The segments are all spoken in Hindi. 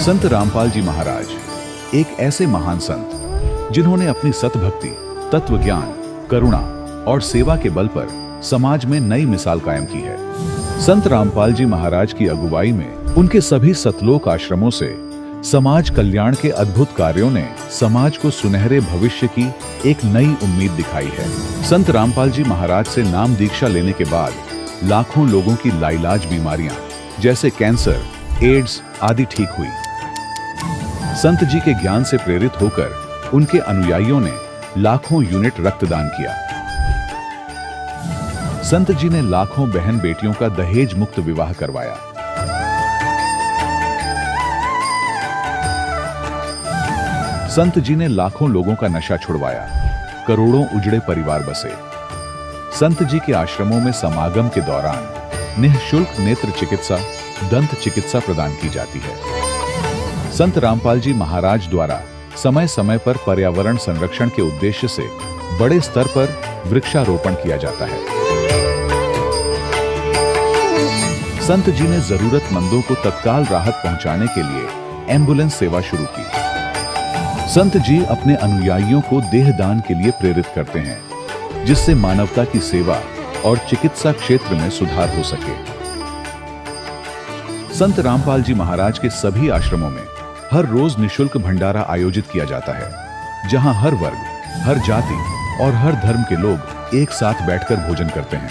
संत रामपाल जी महाराज एक ऐसे महान संत जिन्होंने अपनी सतभक्ति, तत्व ज्ञान, करुणा और सेवा के बल पर समाज में नई मिसाल कायम की है। संत रामपाल जी महाराज की अगुवाई में उनके सभी सतलोक आश्रमों से समाज कल्याण के अद्भुत कार्यों ने समाज को सुनहरे भविष्य की एक नई उम्मीद दिखाई है। संत रामपाल जी महाराज से नाम दीक्षा लेने के बाद लाखों लोगों की लाइलाज बीमारियां जैसे कैंसर, एड्स आदि ठीक हुई। संत जी के ज्ञान से प्रेरित होकर उनके अनुयायियों ने लाखों यूनिट रक्तदान किया। संत जी ने लाखों बहन बेटियों का दहेज मुक्त विवाह करवाया। संत जी ने लाखों लोगों का नशा छुड़वाया, करोड़ों उजड़े परिवार बसे। संत जी के आश्रमों में समागम के दौरान निःशुल्क नेत्र चिकित्सा, दंत चिकित्सा प्रदान की जाती है। संत रामपाल जी महाराज द्वारा समय समय पर पर्यावरण संरक्षण के उद्देश्य से बड़े स्तर पर वृक्षारोपण किया जाता है। संत जी ने जरूरतमंदों को तत्काल राहत पहुंचाने के लिए एम्बुलेंस सेवा शुरू की। संत जी अपने अनुयायियों को देहदान के लिए प्रेरित करते हैं, जिससे मानवता की सेवा और चिकित्सा क्षेत्र में सुधार हो सके। संत रामपाल जी महाराज के सभी आश्रमों में हर रोज निःशुल्क भंडारा आयोजित किया जाता है, जहां हर वर्ग, हर जाति और हर धर्म के लोग एक साथ बैठकर भोजन करते हैं।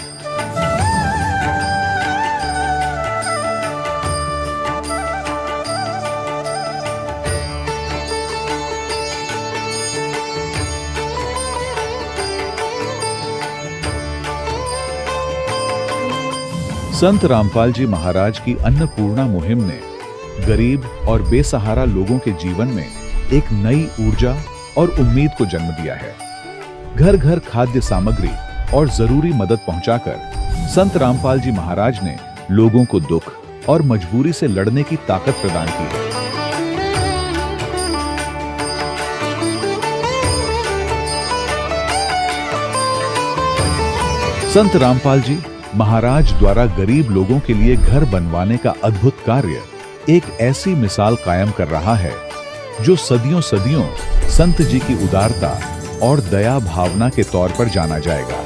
संत रामपाल जी महाराज की अन्नपूर्णा मुहिम ने गरीब और बेसहारा लोगों के जीवन में एक नई ऊर्जा और उम्मीद को जन्म दिया है। घर घर खाद्य सामग्री और जरूरी मदद पहुंचाकर संत रामपाल जी महाराज ने लोगों को दुख और मजबूरी से लड़ने की ताकत प्रदान की है। संत रामपाल जी महाराज द्वारा गरीब लोगों के लिए घर बनवाने का अद्भुत कार्य एक ऐसी मिसाल कायम कर रहा है जो सदियों सदियों संत जी की उदारता और दया भावना के तौर पर जाना जाएगा।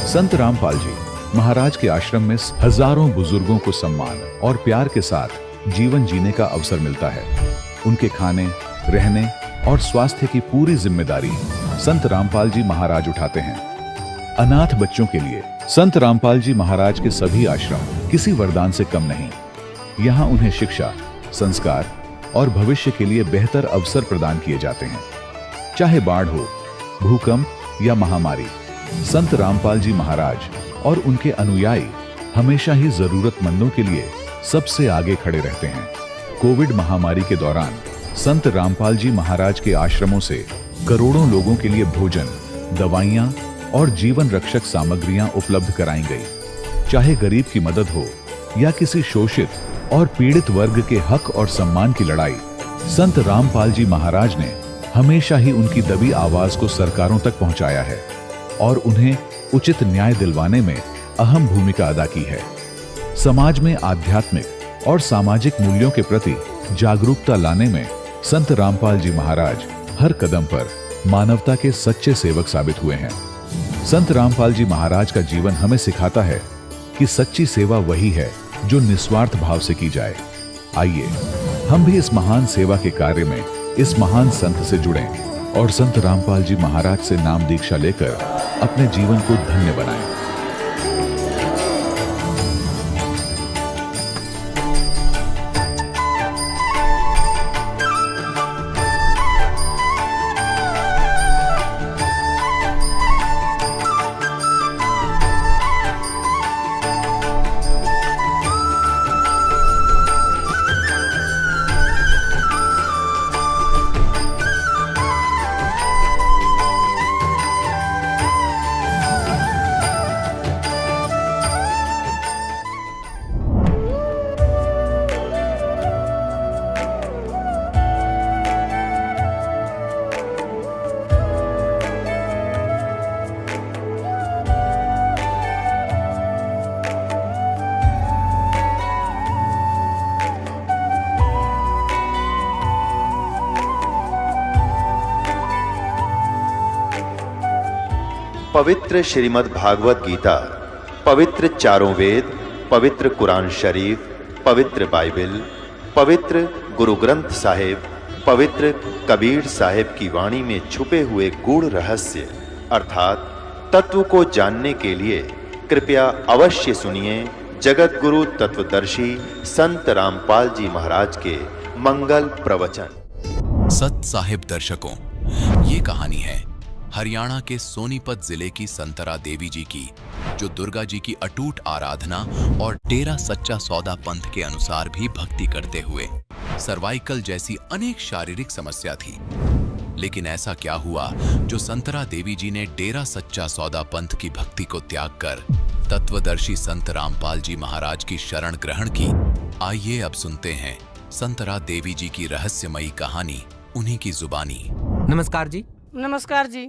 संत रामपाल जी महाराज के आश्रम में हजारों बुजुर्गों को सम्मान और प्यार के साथ जीवन जीने का अवसर मिलता है। उनके खाने, रहने और स्वास्थ्य की पूरी जिम्मेदारी संत रामपाल जी महाराज उठाते हैं। अनाथ बच्चों के लिए संत रामपाल जी महाराज के सभी आश्रम किसी वरदान से कम नहीं। यहाँ उन्हें शिक्षा, संस्कार और भविष्य के लिए बेहतर अवसर प्रदान किए जाते हैं। चाहे बाढ़ हो, भूकंप या महामारी, संत रामपाल जी महाराज और उनके अनुयायी हमेशा ही जरूरतमंदों के लिए सबसे आगे खड़े रहते हैं। कोविड महामारी के दौरान संत रामपाल जी महाराज के आश्रमों से करोड़ों लोगों के लिए भोजन, दवाइयां और जीवन रक्षक सामग्रियां उपलब्ध कराई गई। चाहे गरीब की मदद हो या किसी शोषित और पीड़ित वर्ग के हक और सम्मान की लड़ाई, संत रामपाल जी महाराज ने हमेशा ही उनकी दबी आवाज को सरकारों तक पहुंचाया है और उन्हें उचित न्याय दिलवाने में अहम भूमिका अदा की है। समाज में आध्यात्मिक और सामाजिक मूल्यों के प्रति जागरूकता लाने में संत रामपाल जी महाराज हर कदम पर मानवता के सच्चे सेवक साबित हुए हैं। संत रामपाल जी महाराज का जीवन हमें सिखाता है कि सच्ची सेवा वही है जो निस्वार्थ भाव से की जाए। आइए हम भी इस महान सेवा के कार्य में इस महान संत से जुड़ें और संत रामपाल जी महाराज से नाम दीक्षा लेकर अपने जीवन को धन्य बनाएं। पवित्र श्रीमद् भागवत गीता, पवित्र चारों वेद, पवित्र कुरान शरीफ, पवित्र बाइबल, पवित्र गुरु ग्रंथ साहिब, पवित्र कबीर साहिब की वाणी में छुपे हुए गूढ़ रहस्य अर्थात तत्व को जानने के लिए कृपया अवश्य सुनिए जगत गुरु तत्वदर्शी संत रामपाल जी महाराज के मंगल प्रवचन। सत साहिब दर्शकों, ये कहानी है हरियाणा के सोनीपत जिले की संतरा देवी जी की, जो दुर्गा जी की अटूट आराधना और डेरा सच्चा सौदा पंथ के अनुसार भी भक्ति करते हुए सर्वाइकल जैसी अनेक शारीरिक समस्या थी। लेकिन ऐसा क्या हुआ जो संतरा देवी जी ने डेरा सच्चा सौदा पंथ की भक्ति को त्याग कर तत्वदर्शी संत रामपाल जी महाराज की शरण ग्रहण की? आइए अब सुनते हैं संतरा देवी जी की रहस्यमयी कहानी उन्हीं की जुबानी। नमस्कार जी। नमस्कार जी।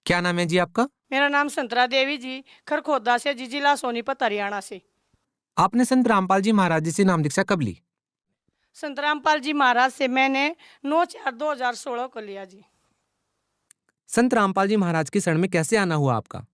क्या नाम है जी आपका? मेरा नाम संतरा देवी जी, खरखोदा से जी, जिला सोनीपत, हरियाणा से। आपने संत रामपाल जी महाराज जी से नाम दीक्षा कब ली? संत रामपाल जी महाराज से मैंने 9/4/2016 को लिया जी। संत रामपाल जी महाराज की शरण में कैसे आना हुआ आपका?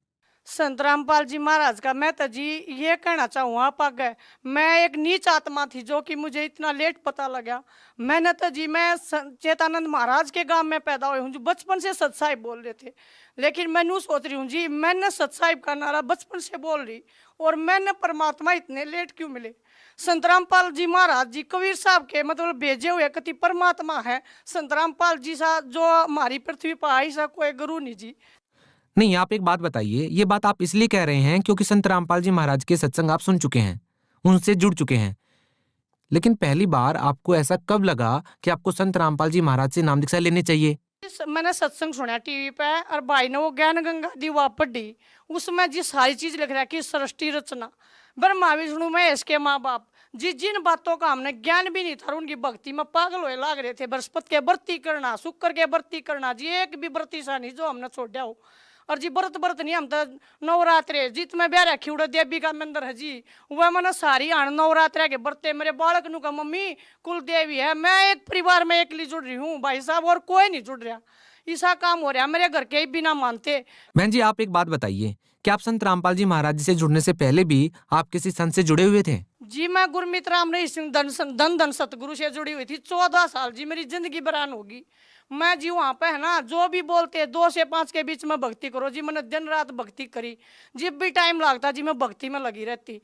संत रामपाल जी महाराज का मैं तो जी ये कहना चाहूँगा पग मैं एक नीच आत्मा थी, जो कि मुझे इतना लेट पता लगा। मैंने तो जी मैं चेतानंद महाराज के गांव में पैदा हुई हूँ, जो बचपन से सत साहिब बोल रहे थे। लेकिन मैं नू सोच रही हूँ जी, मैंने सत साहिब का नारा बचपन से बोल रही, और मैंने परमात्मा इतने लेट क्यों मिले? संत रामपाल जी महाराज जी कबीर साहब के मतलब भेजे हुए कति परमात्मा है। संत रामपाल जी सा जो हमारी पृथ्वी पर आई सा कोई गुरु नहीं जी। नहीं, आप एक बात बताइए, ये बात आप इसलिए कह रहे हैं क्योंकि संत रामपाल जी महाराज के सत्संग आप सुन चुके हैं, उनसे जुड़ चुके हैं। लेकिन पहली बार आपको ऐसा कब लगा कि आपको संत रामपाल जी महाराज से नाम दीक्षा लेनी चाहिए? मैंने सत्संग सुना टीवी पे, और भाई ने वो ज्ञान गंगा दी हुआ पढ़ी, उसमें जी सारी चीज लिख रहा है कि सृष्टि रचना, ब्रह्मा विष्णु महेश के माँ बाप जी, जिन बातों का हमने ज्ञान भी नहीं था, उनकी भक्ति में पागल होए लाग रहे थे। बृहस्पति के व्रती करना, शुक्र के व्रती करना जी, एक भी व्रती सा नहीं जो हमने छोड़ा हो। और जी व्रत नहीं, हम तो नवरात्रे जीत में ब्याह रखी उड़ा देवी का मंदिर है जी, वह मैंने सारी आन नवरात्रे के बरते मेरे बालक नु का मम्मी कुल देवी है। मैं एक परिवार में अकेली जुड़ रही हूँ भाई साहब, और कोई नहीं जुड़ रहा। ऐसा काम हो रहा मेरे घर के ही बिना मानते। बहन जी, आप एक बात बताइए, क्या आप संत रामपाल जी महाराज जी से जुड़ने से पहले भी आप किसी संत से जुड़े हुए थे? जी मैं गुरमीत राम रही सिंह धन सतगुरु से जुड़ी हुई थी 14 साल जी, मेरी जिंदगी बरान होगी। मैं जी वहाँ पे है ना, जो भी बोलते 2 से 5 के बीच में भक्ति करो जी, मैंने दिन रात भक्ति करी, जब भी टाइम लगता जी मैं भक्ति में लगी रहती।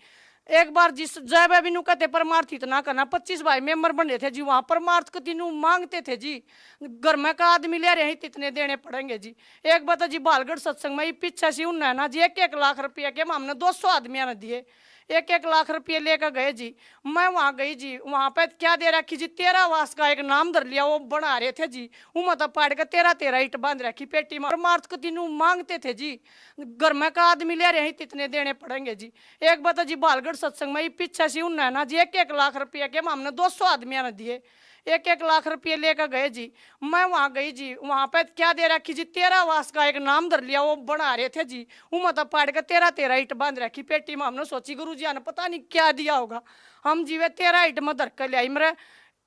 एक बार जिस जय बाबी नु कहते परमार्थ इतना करना, 25 भाई मेंबर बने थे जी, वहाँ परमार्थ कति नु मांगते थे जी, घर में का आदमी ले रहे इतने देने पड़ेंगे जी। एक बात जी बालगढ़ सत्संग में पीछे से उन्ना ना जी 1-1 लाख रुपया के हमने 200 आदमियों ने दिए, 1-1 लाख रुपये लेकर गए जी। मैं वहाँ गई जी, वहाँ पे क्या दे रखी जी, 13 वास का एक नाम धर लिया, वो बना रहे थे जी, वो मतलब पाड़ के 13 ईट बांध रखी पेटी में, परमार्थ को तीनों मांगते थे जी, घर में का आदमी ले रहे इतने देने पड़ेंगे जी। एक बात जी बालगढ़ सत्संग में पीछे से उन्ना ना जी 1-1 लाख रुपया के हमने 200 आदमियों ने दिए, 1-1 लाख रुपये लेकर गए जी। मैं वहाँ गई जी, वहाँ पे क्या दे रखी जी, 13 वास का एक नाम धर लिया, वो बना रहे थे जी, वो मतलब पाड़ के 13 ईट बांध रखी पेटी में। हमने सोची गुरु जी ने पता नहीं क्या दिया होगा, हम जीवे 13 ईट में धर कर ले आई। मेरे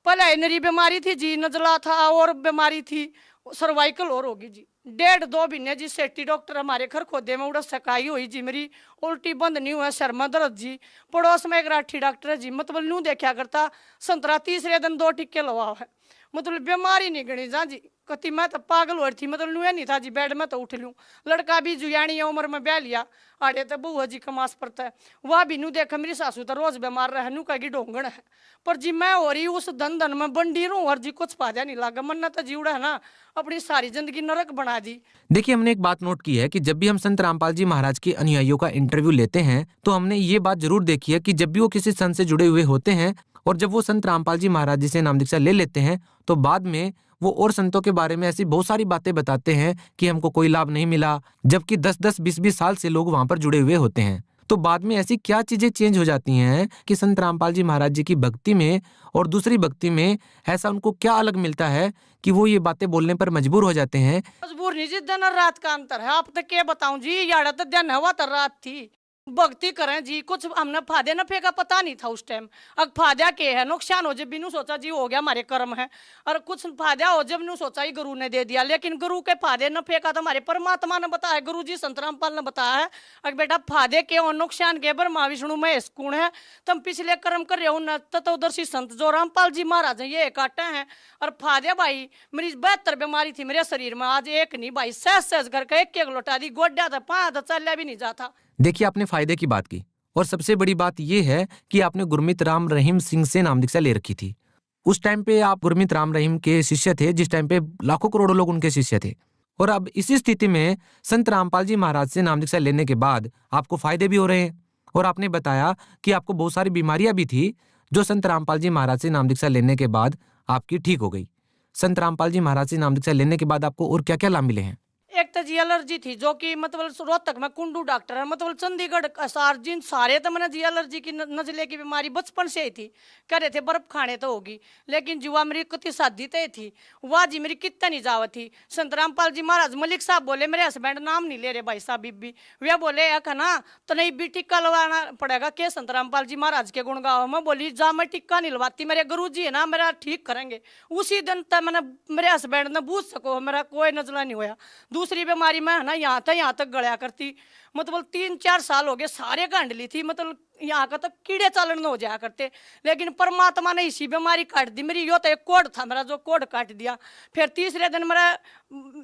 पहले नरी बीमारी थी जी, नजला था, और बीमारी थी सर्वाइकल और होगी जी। 1.5-2 महीने जी सेठी डॉक्टर हमारे घर खोदे में उड़ा सकाई हुई जी, मेरी उल्टी बंद नहीं हुआ, सर में दर्द जी। पड़ोस में एक राठी डॉक्टर है जी, मतलब नू देखा करता, संतरा तीसरे दिन 2 टिक्के लवा है, मतलब बीमारी नहीं गणी जा जी। कति मैं तो पागल हो रही थी, मतलब नुए नहीं था जी, बेड में तो उठ लूँ। लड़का भी जुयानी उम्र में ब्याह लिया, आड़े तो बहू जी कमास पड़ता है, वह भी नू देखा मेरी सासू तो रोज बीमार रहे, नू कहेगी डोंगण है, पर जी मैं हो रही उस धन में बंडी रू, और जी कुछ फायदा नहीं लगा, मन तो जीवड़ा है ना, अपनी सारी जिंदगी नरक बना दी। देखिए, हमने एक बात नोट की है कि जब भी हम संत रामपाल जी महाराज के अनुयायियों का इंटरव्यू लेते हैं तो हमने ये बात जरूर देखी है कि जब भी वो किसी संत से जुड़े हुए होते हैं और जब वो संत रामपाल जी महाराज जी से नाम दीक्षा ले लेते हैं तो बाद में वो और संतों के बारे में ऐसी बहुत सारी बातें बताते हैं कि हमको कोई लाभ नहीं मिला, जबकि 10-10, 20-20 साल से लोग वहां पर जुड़े हुए होते हैं। तो बाद में ऐसी क्या चीजें चेंज हो जाती हैं कि संत रामपाल जी महाराज जी की भक्ति में और दूसरी भक्ति में ऐसा उनको क्या अलग मिलता है कि वो ये बातें बोलने पर मजबूर हो जाते हैं? मजबूर नहीं जी, दिन और रात का अंतर है। आप तक क्या बताऊं जी, याड़ा तो दिन हवा तो रात थी भक्ति करें जी। कुछ हमने फायदे नफे का पता नहीं था उस टाइम। अब फायदा के है, नुकसान हो जब बिनू सोचा जी हो गया हमारे कर्म है, और कुछ फायदा हो जब नू सोचा ही गुरु ने दे दिया। लेकिन गुरु के फायदे नफे का तो हमारे परमात्मा ने बताया, गुरु जी संत रामपाल ने बताया है। अगर बेटा फायदे के और नुकसान के ब्रह्मा विष्णु महेश गुण है, तुम पिछले कर्म कर रहे हो न तत्वदर्शी संत जो रामपाल जी महाराज ये काटे हैं। और फायदे भाई मेरी 72 बीमारी थी मेरे शरीर में, आज एक नहीं भाई, सहज सहज करके एक लौटा दी, गोड्या था पाँच चलिया भी नहीं जाता। देखिए आपने फायदे की बात की, और सबसे बड़ी बात यह है कि आपने गुरमीत राम रहीम सिंह से नाम दीक्षा ले रखी थी। उस टाइम पे आप गुरमीत राम रहीम के शिष्य थे, जिस टाइम पे लाखों करोड़ों लोग उनके शिष्य थे। और अब इसी स्थिति में संत रामपाल जी महाराज से नाम दीक्षा लेने के बाद आपको फायदे भी हो रहे हैं। और आपने बताया कि आपको बहुत सारी बीमारियां भी थी जो संत रामपाल जी महाराज से नाम दीक्षा लेने के बाद आपकी ठीक हो गई। संत रामपाल जी महाराज से नाम दीक्षा लेने के बाद आपको और क्या क्या लाभ मिले हैं? एक तो जी एलर्जी थी, जो कि मतलब रोहतक में कुंडू डॉक्टर है, मतलब चंडीगढ़ जिन सारे तो मैंने जी एलर्जी की नजले की बीमारी बचपन से ही थी, कह रहे थे बर्फ खाने तो होगी, लेकिन जुआ मेरी कति शादी तय थी, वह जी मेरी कितना नहीं जावत थी। संत रामपाल जी महाराज मलिक साहब बोले, मेरे हस्बैंड नाम नहीं ले रहे भाई साहब बीबी, वे बोले एक है ना तो नहीं भी टिक्का लगवाना पड़ेगा के संत रामपाल जी महाराज के गुण गाओ। मैं बोली जा मैं टिक्का नहीं लगवाती, मेरे गुरु जी है ना मेरा ठीक करेंगे। उसी दिन तक मैंने मेरे हस्बैंड ने बूझ सको मेरा कोई नजला नहीं होया। दूसरी बीमारी में है ना यहाँ तक गड़िया करती, मतलब 3-4 साल हो गए सारे गांड ली थी, मतलब यहाँ का तो कीड़े चालन हो जाया करते, लेकिन परमात्मा ने इसी बीमारी काट दी मेरी। यो तो एक कोड था मेरा जो कोड काट दिया। फिर तीसरे दिन मेरा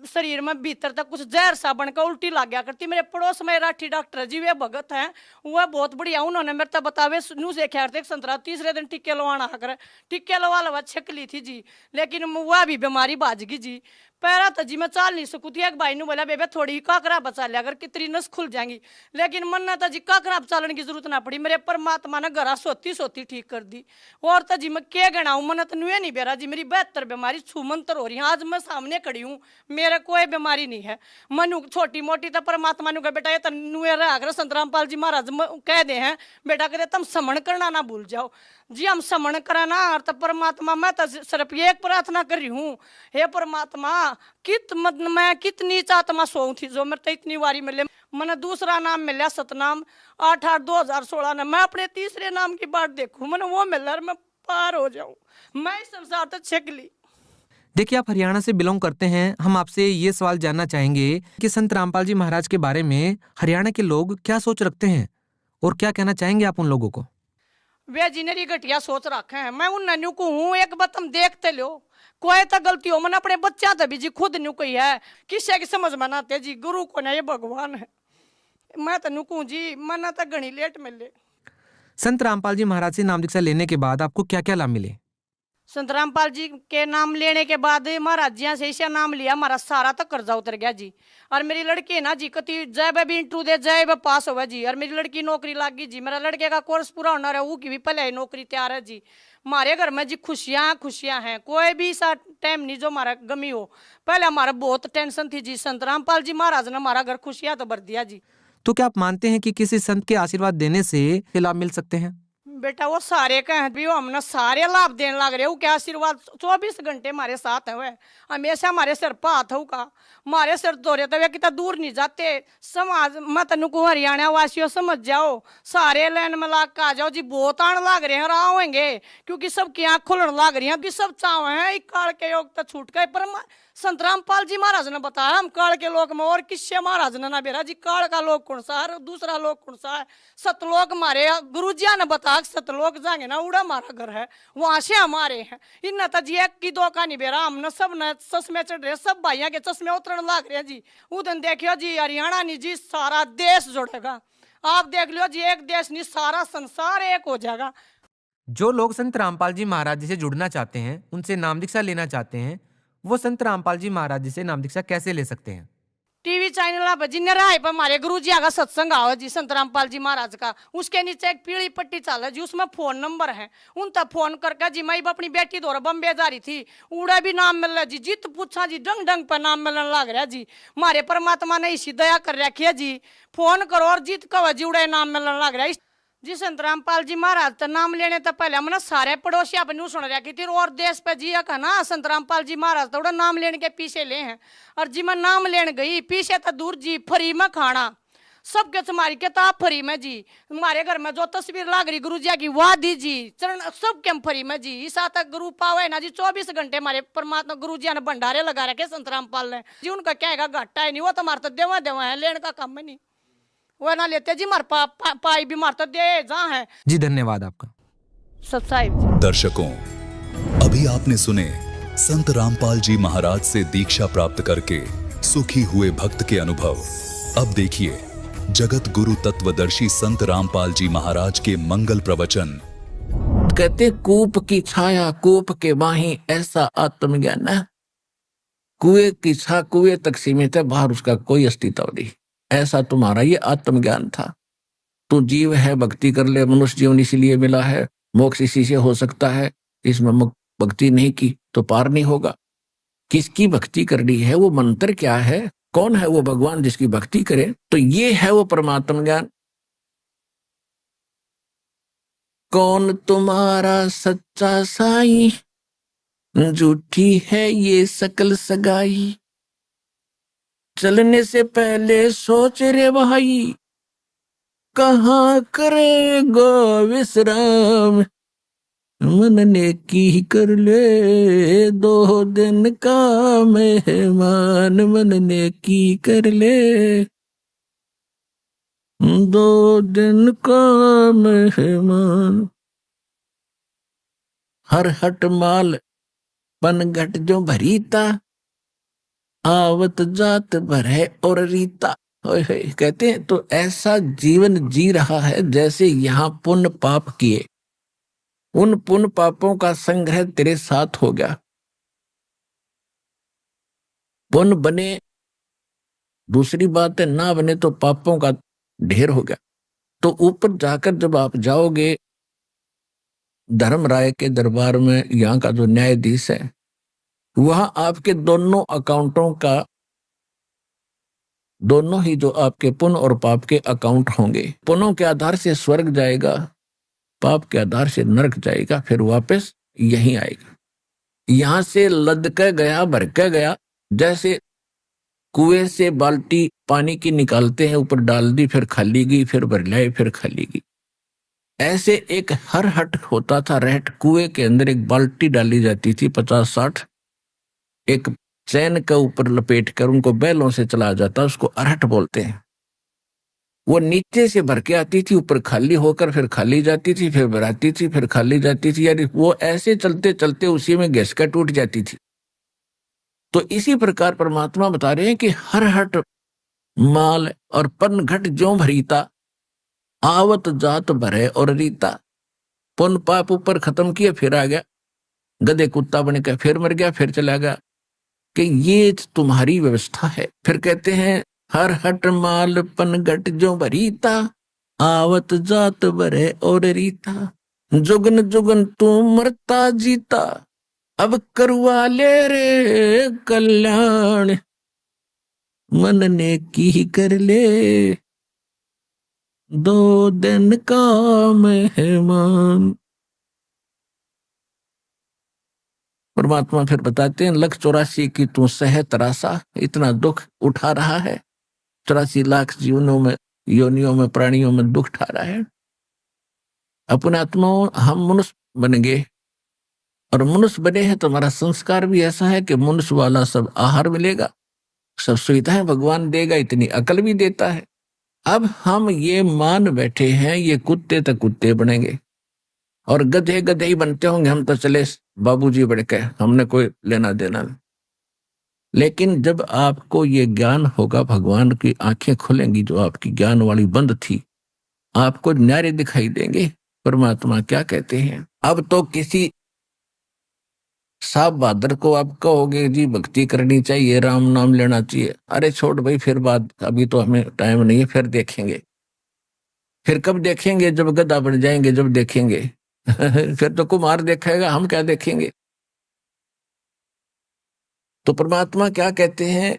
शरीर में भीतर तक कुछ जहर सा बनकर उल्टी लग गया करती। मेरे पड़ोस में राठी डॉक्टर जी वे भगत हैं, वह बहुत बढ़िया, उन्होंने मेरे तक बतावे न्यू से ख्याल थे संतरा तीसरे दिन टिक्के लवाना आकर टिक्के लवा छक ली थी जी, लेकिन वह भी बीमारी बाज गई जी। पैरा तो जी मैं चाल नहीं सकती। एक भाई ने बोला बेबे थोड़ी काकरा बचा लिया अगर कितनी नस खुल जाएंगी, लेकिन मन ने तो जी काकरा चालन की जरूरत ना पड़ी, मेरे परमात्मा ने घरा सोती सोती ठीक कर दी। और तो जी मैं क्या गणाऊं, मन तो नुए नहीं बेरा जी, मेरी 72 बीमारी छूमंतर हो रही है। आज मैं सामने खड़ी हूँ, मेरे कोई बीमारी नहीं है। मनु छोटी मोटी तो परमात्मा ने कहा बेटा ये तो नुए रहा संत रामपाल जी महाराज कह दे हैं बेटा कहते तुम समण करना ना भूल जाओ जी। हम समण करा ना और तो परमात्मा मैं तो सिर्फ एक प्रार्थना कर रही हूँ, हे परमात्मा मैं कितनी आत्मा सोऊं थी जो मेरे तो इतनी बारी मिले। मैंने दूसरा नाम मिला सतनाम 8/8/2016 ने, मैं अपने तीसरे नाम की बात देखूं, मैंने वो मिला मैं पार हो जाऊं, मैं इस संसार तक छक ली। देखिए आप हरियाणा से बिलोंग करते हैं, हम आपसे ये सवाल जानना चाहेंगे कि संत रामपाल जी महाराज के बारे में हरियाणा के लोग क्या सोच रखते हैं और क्या कहना चाहेंगे आप उन लोगों को? वे जिनेरी घटिया सोच रखे हैं, मैं उन नन्यू को हूँ एक बात तुम देखते लो, कोई तो गलती हो मैंने अपने बच्चा तभी जी खुद न्यू कही है, किसी की समझ मनाते जी गुरु को ना ये भगवान है। मैं तो नुकू जी मना तो घनी लेट मिले। संत रामपाल जी महाराज से नाम दीक्षा लेने के बाद आपको क्या क्या लाभ मिले? संत रामपाल जी के नाम लेने के बाद महाराज जी से ऐसा नाम लिया हमारा सारा तक कर्जा उतर गया जी। और मेरी लड़की ना जी कति जय भी इंटरव्यू दे जय पास हुआ जी, और मेरी लड़की नौकरी लग गई जी। मेरा लड़के का कोर्स पूरा होना रहा, वो की भी पहले नौकरी तैयार है जी। हमारे घर में जी खुशियाँ हैं, कोई भी सा टाइम नहीं जो हमारा गमी हो। पहले हमारा बहुत टेंशन थी जी, संत रामपाल जी महाराज ने हमारा घर खुशियाँ तो भर दिया जी। तो क्या आप मानते हैं कि किसी संत के आशीर्वाद देने से लाभ मिल सकते हैं? बेटा वो सारे कहें भी वो हमने सारे लाभ देने लग रहे हो, क्या आशीर्वाद 24 घंटे हमारे साथ है, वह हमेशा हमारे सिर पर हाथ होगा, हमारे सिर तो रहे वे कितना दूर नहीं जाते। समाज मत नुको हरियाणा वासियों समझ जाओ, सारे लाइन में लाग आ जाओ जी, बहुत आने लग रहे हैं राह होंगे, क्योंकि सबकी आँख खुलने लग रही है, कि सब चाव हैं एक काल के योग तक छूट गए। पर संत रामपाल जी महाराज ने बताया हम काल के लोग में, और किससे महाराज ने ना बेरा जी काल का लोग कौन सा है, दूसरा लोग कौन सा है। सतलोक हमारे गुरु जी ने बताया सतलोक जाएंगे ना उड़ा हमारा घर है, वहां से हमारे हैं। इन तो जी एक की दो का नहीं बेरा, हमने सब न चश्मे चढ़ रहे, सब भाइयों के चश्मे उतरने लग रहे हैं जी। उधर देखियो जी हरियाणा नहीं जी सारा देश जुड़ेगा, आप देख लो जी एक देश नहीं सारा संसार एक हो जाएगा। जो लोग संत रामपाल जी महाराज जी से जुड़ना चाहते हैं, उनसे नाम दीक्षा लेना चाहते हैं, वो संत रामपाल जी महाराज जी से नाम दीक्षा कैसे ले सकते हैं? टीवी चैनल पर जिन्हें राय पर हमारे गुरु जी का सत्संग आओ जी संत रामपाल जी महाराज का, उसके नीचे एक पीली पट्टी चाल है जी, उसमें फोन नंबर है, उन तक फोन करके जी मैं अपनी बेटी दौरा बम्बे जा रही थी, उड़ा भी नाम मिल रहा जी, जित पूछा जी डंग डंग पर नाम मिलने लग रहा जी। हमारे परमात्मा ने इसी दया कर रखी है जी, फोन करो और जीत कहो जी उड़ा नाम मिलने लग रहा है जी। संत रामपाल जी महाराज तो नाम लेने तो पहले हमने सारे पड़ोसी अपनी सुन रखी थी, और देश पे जी का ना संत रामपाल जी महाराज तो नाम लेने के पीछे ले हैं। और जी मैं नाम लेने गई पीछे तो दूर जी फ्री में खाना, सबके तुम्हारी किताब फरी में जी, हमारे घर में जो तस्वीर लाग रही गुरु जी की वाह दी जी, चरण सबके हम फरी में जी। ईसा तक गुरु पावे ना जी 24 घंटे हमारे परमात्मा गुरु जी ने भंडारे लगा रखे संत रामपाल ने जी। उनका क्या है घाटा है नहीं, वो तो हमारे तो देवा देवा है, लेने का काम है नहीं, वो ना लेते जी। हमारे पाई भी मारते दे जहाँ है जी। धन्यवाद आपका। सत साहिब जी। दर्शकों, अभी आपने सुने संत रामपाल जी महाराज से दीक्षा प्राप्त करके सुखी हुए भक्त के अनुभव। अब देखिए जगत गुरु तत्वदर्शी संत रामपाल जी महाराज के मंगल प्रवचन। कहते कूप की छाया कूप के बाहीं, ऐसा आत्मज्ञान है। कुएं की छा कुएं तक सीमित है, बाहर उसका कोई अस्तित्व नहीं। ऐसा तुम्हारा ये आत्मज्ञान था। तू जीव है, भक्ति कर ले, मनुष्य जीवन इसीलिए मिला है, मोक्ष इसी से हो सकता है। इसमें भक्ति नहीं की तो पार नहीं होगा। किसकी भक्ति करनी है, वो मंत्र क्या है, कौन है वो भगवान जिसकी भक्ति करे, तो ये है वो परमात्म ज्ञान। कौन तुम्हारा सच्चा साई, झूठी है ये सकल सगाई। चलने से पहले सोच रे भाई, कहाँ करेगा विश्राम। मन ने की कर ले 2 दिन का मेहमान, मन ने की कर ले 2 दिन का मेहमान। हर हट माल पनघट जो भरीता, आवत जात भरे और रीता। कहते हैं तो ऐसा जीवन जी रहा है जैसे यहाँ पुण्य पाप किए, उन पुण्य पापों का संग्रह तेरे साथ हो गया। पुण्य बने, दूसरी बात है ना बने तो पापों का ढेर हो गया। तो ऊपर जाकर जब आप जाओगे धर्म राय के दरबार में, यहाँ का जो न्यायाधीश है, वहां आपके दोनों अकाउंटों का, दोनों ही जो आपके पुण्य और पाप के अकाउंट होंगे। पुण्यों के आधार से स्वर्ग जाएगा, पाप के आधार से नरक जाएगा, फिर वापस यहीं आएगा। यहां से लद के गया, भर के गया, जैसे कुएं से बाल्टी पानी की निकालते हैं, ऊपर डाल दी, फिर खाली गई, फिर भर लाई, फिर खाली गई। ऐसे एक हर हट होता था रहट। कुएं के अंदर एक बाल्टी डाली जाती थी 50-60, एक चैन के ऊपर लपेट कर उनको बैलों से चला जाता, उसको अरहट बोलते हैं। वो नीचे से भर के आती थी, ऊपर खाली होकर फिर खाली जाती थी, फिर भराती थी, फिर खाली जाती थी। यानी वो ऐसे चलते चलते उसी में गैस टूट जाती थी। तो इसी प्रकार परमात्मा बता रहे हैं कि हर हट माल और पनघट ज्यों भरीता, आवत जात भरे और रीता। पुन पाप ऊपर खत्म किया, फिर आ गया, गधे कुत्ता बन के फिर मर गया, फिर चला गया। कि ये तुम्हारी व्यवस्था है। फिर कहते हैं हर हट माल पनघट ज्यों भरीता, आवत जात भरे और रीता। जुगन जुगन तू मरता जीता, अब करवा ले रे कल्याण। मन ने की कर ले 2 दिन का मेहमान। परमात्मा फिर बताते हैं 1,84,00,000 की तू सह तरासा, इतना दुख उठा रहा है। 84 लाख जीवनों में, योनियों में, प्राणियों में दुख उठा रहा है। अपने आत्माओं हम मनुष्य बन गए, और मनुष्य बने हैं तो हमारा संस्कार भी ऐसा है कि मनुष्य वाला सब आहार मिलेगा, सब सुविधाएं भगवान देगा, इतनी अकल भी देता है। अब हम ये मान बैठे हैं ये कुत्ते तक कुत्ते बनेंगे और गधे गधे ही बनते होंगे। हम तो चले बाबूजी बढ़ के, हमने कोई लेना देना नहीं। लेकिन जब आपको ये ज्ञान होगा, भगवान की आंखें खुलेंगी, जो आपकी ज्ञान वाली बंद थी, आपको न्यारे दिखाई देंगे। परमात्मा क्या कहते हैं, अब तो किसी साहब बहादुर को आप कहोगे जी भक्ति करनी चाहिए, राम नाम लेना चाहिए, अरे छोड़ भाई, फिर बात, अभी तो हमें टाइम नहीं है, फिर देखेंगे। फिर कब देखेंगे? जब गधा बन जाएंगे, जब देखेंगे। फिर तो कुमार देखेगा, हम क्या देखेंगे। तो परमात्मा क्या कहते हैं,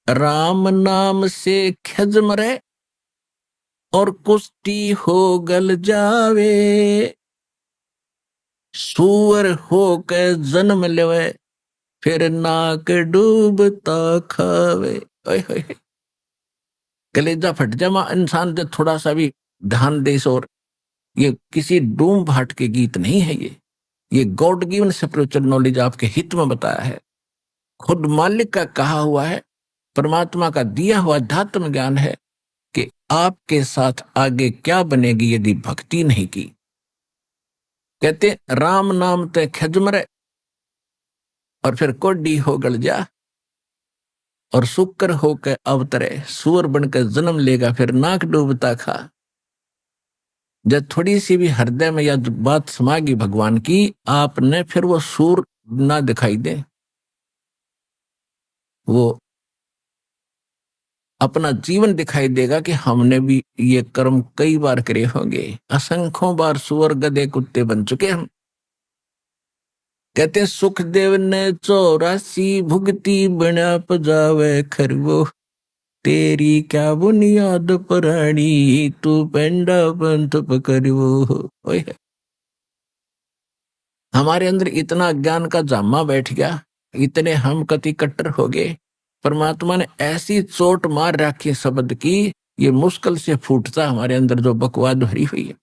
राम नाम से खज मरे और कुष्टी हो गल जावे। सूअर होके जन्म लेवे, फिर नाक डूबता खावे। कलेजा फट जाए इंसान दे थोड़ा सा भी ध्यान दे इस और। ये किसी डूम भाट के गीत नहीं है, ये गॉड गिवन स्पिरिचुअल नॉलेज आपके हित में बताया है। खुद मालिक का कहा हुआ है, परमात्मा का दिया हुआ अध्यात्म ज्ञान है कि आपके साथ आगे क्या बनेगी यदि भक्ति नहीं की। कहते राम नाम ते खजमरे और फिर कोडी हो गल जा और शुक्र होकर अवतरे, सूअर बनकर जन्म लेगा फिर नाक डूबता खा। जब थोड़ी सी भी हृदय में यह बात समागी भगवान की, आपने फिर वो सूर ना दिखाई दे, वो अपना जीवन दिखाई देगा कि हमने भी ये कर्म कई बार करे होंगे, असंख्यों बार सूअर गधे कुत्ते बन चुके हम। कहते सुखदेव ने 84 भुगती बना पजावे खरवो, तेरी क्या बुनियाद पुरानी तू पेंडा पंथ पकड़वो। हमारे अंदर इतना ज्ञान का जामा बैठ गया, इतने हम कति कट्टर हो गए, परमात्मा ने ऐसी चोट मार रखी शब्द की, ये मुश्किल से फूटता हमारे अंदर जो बकवाद भरी हुई है,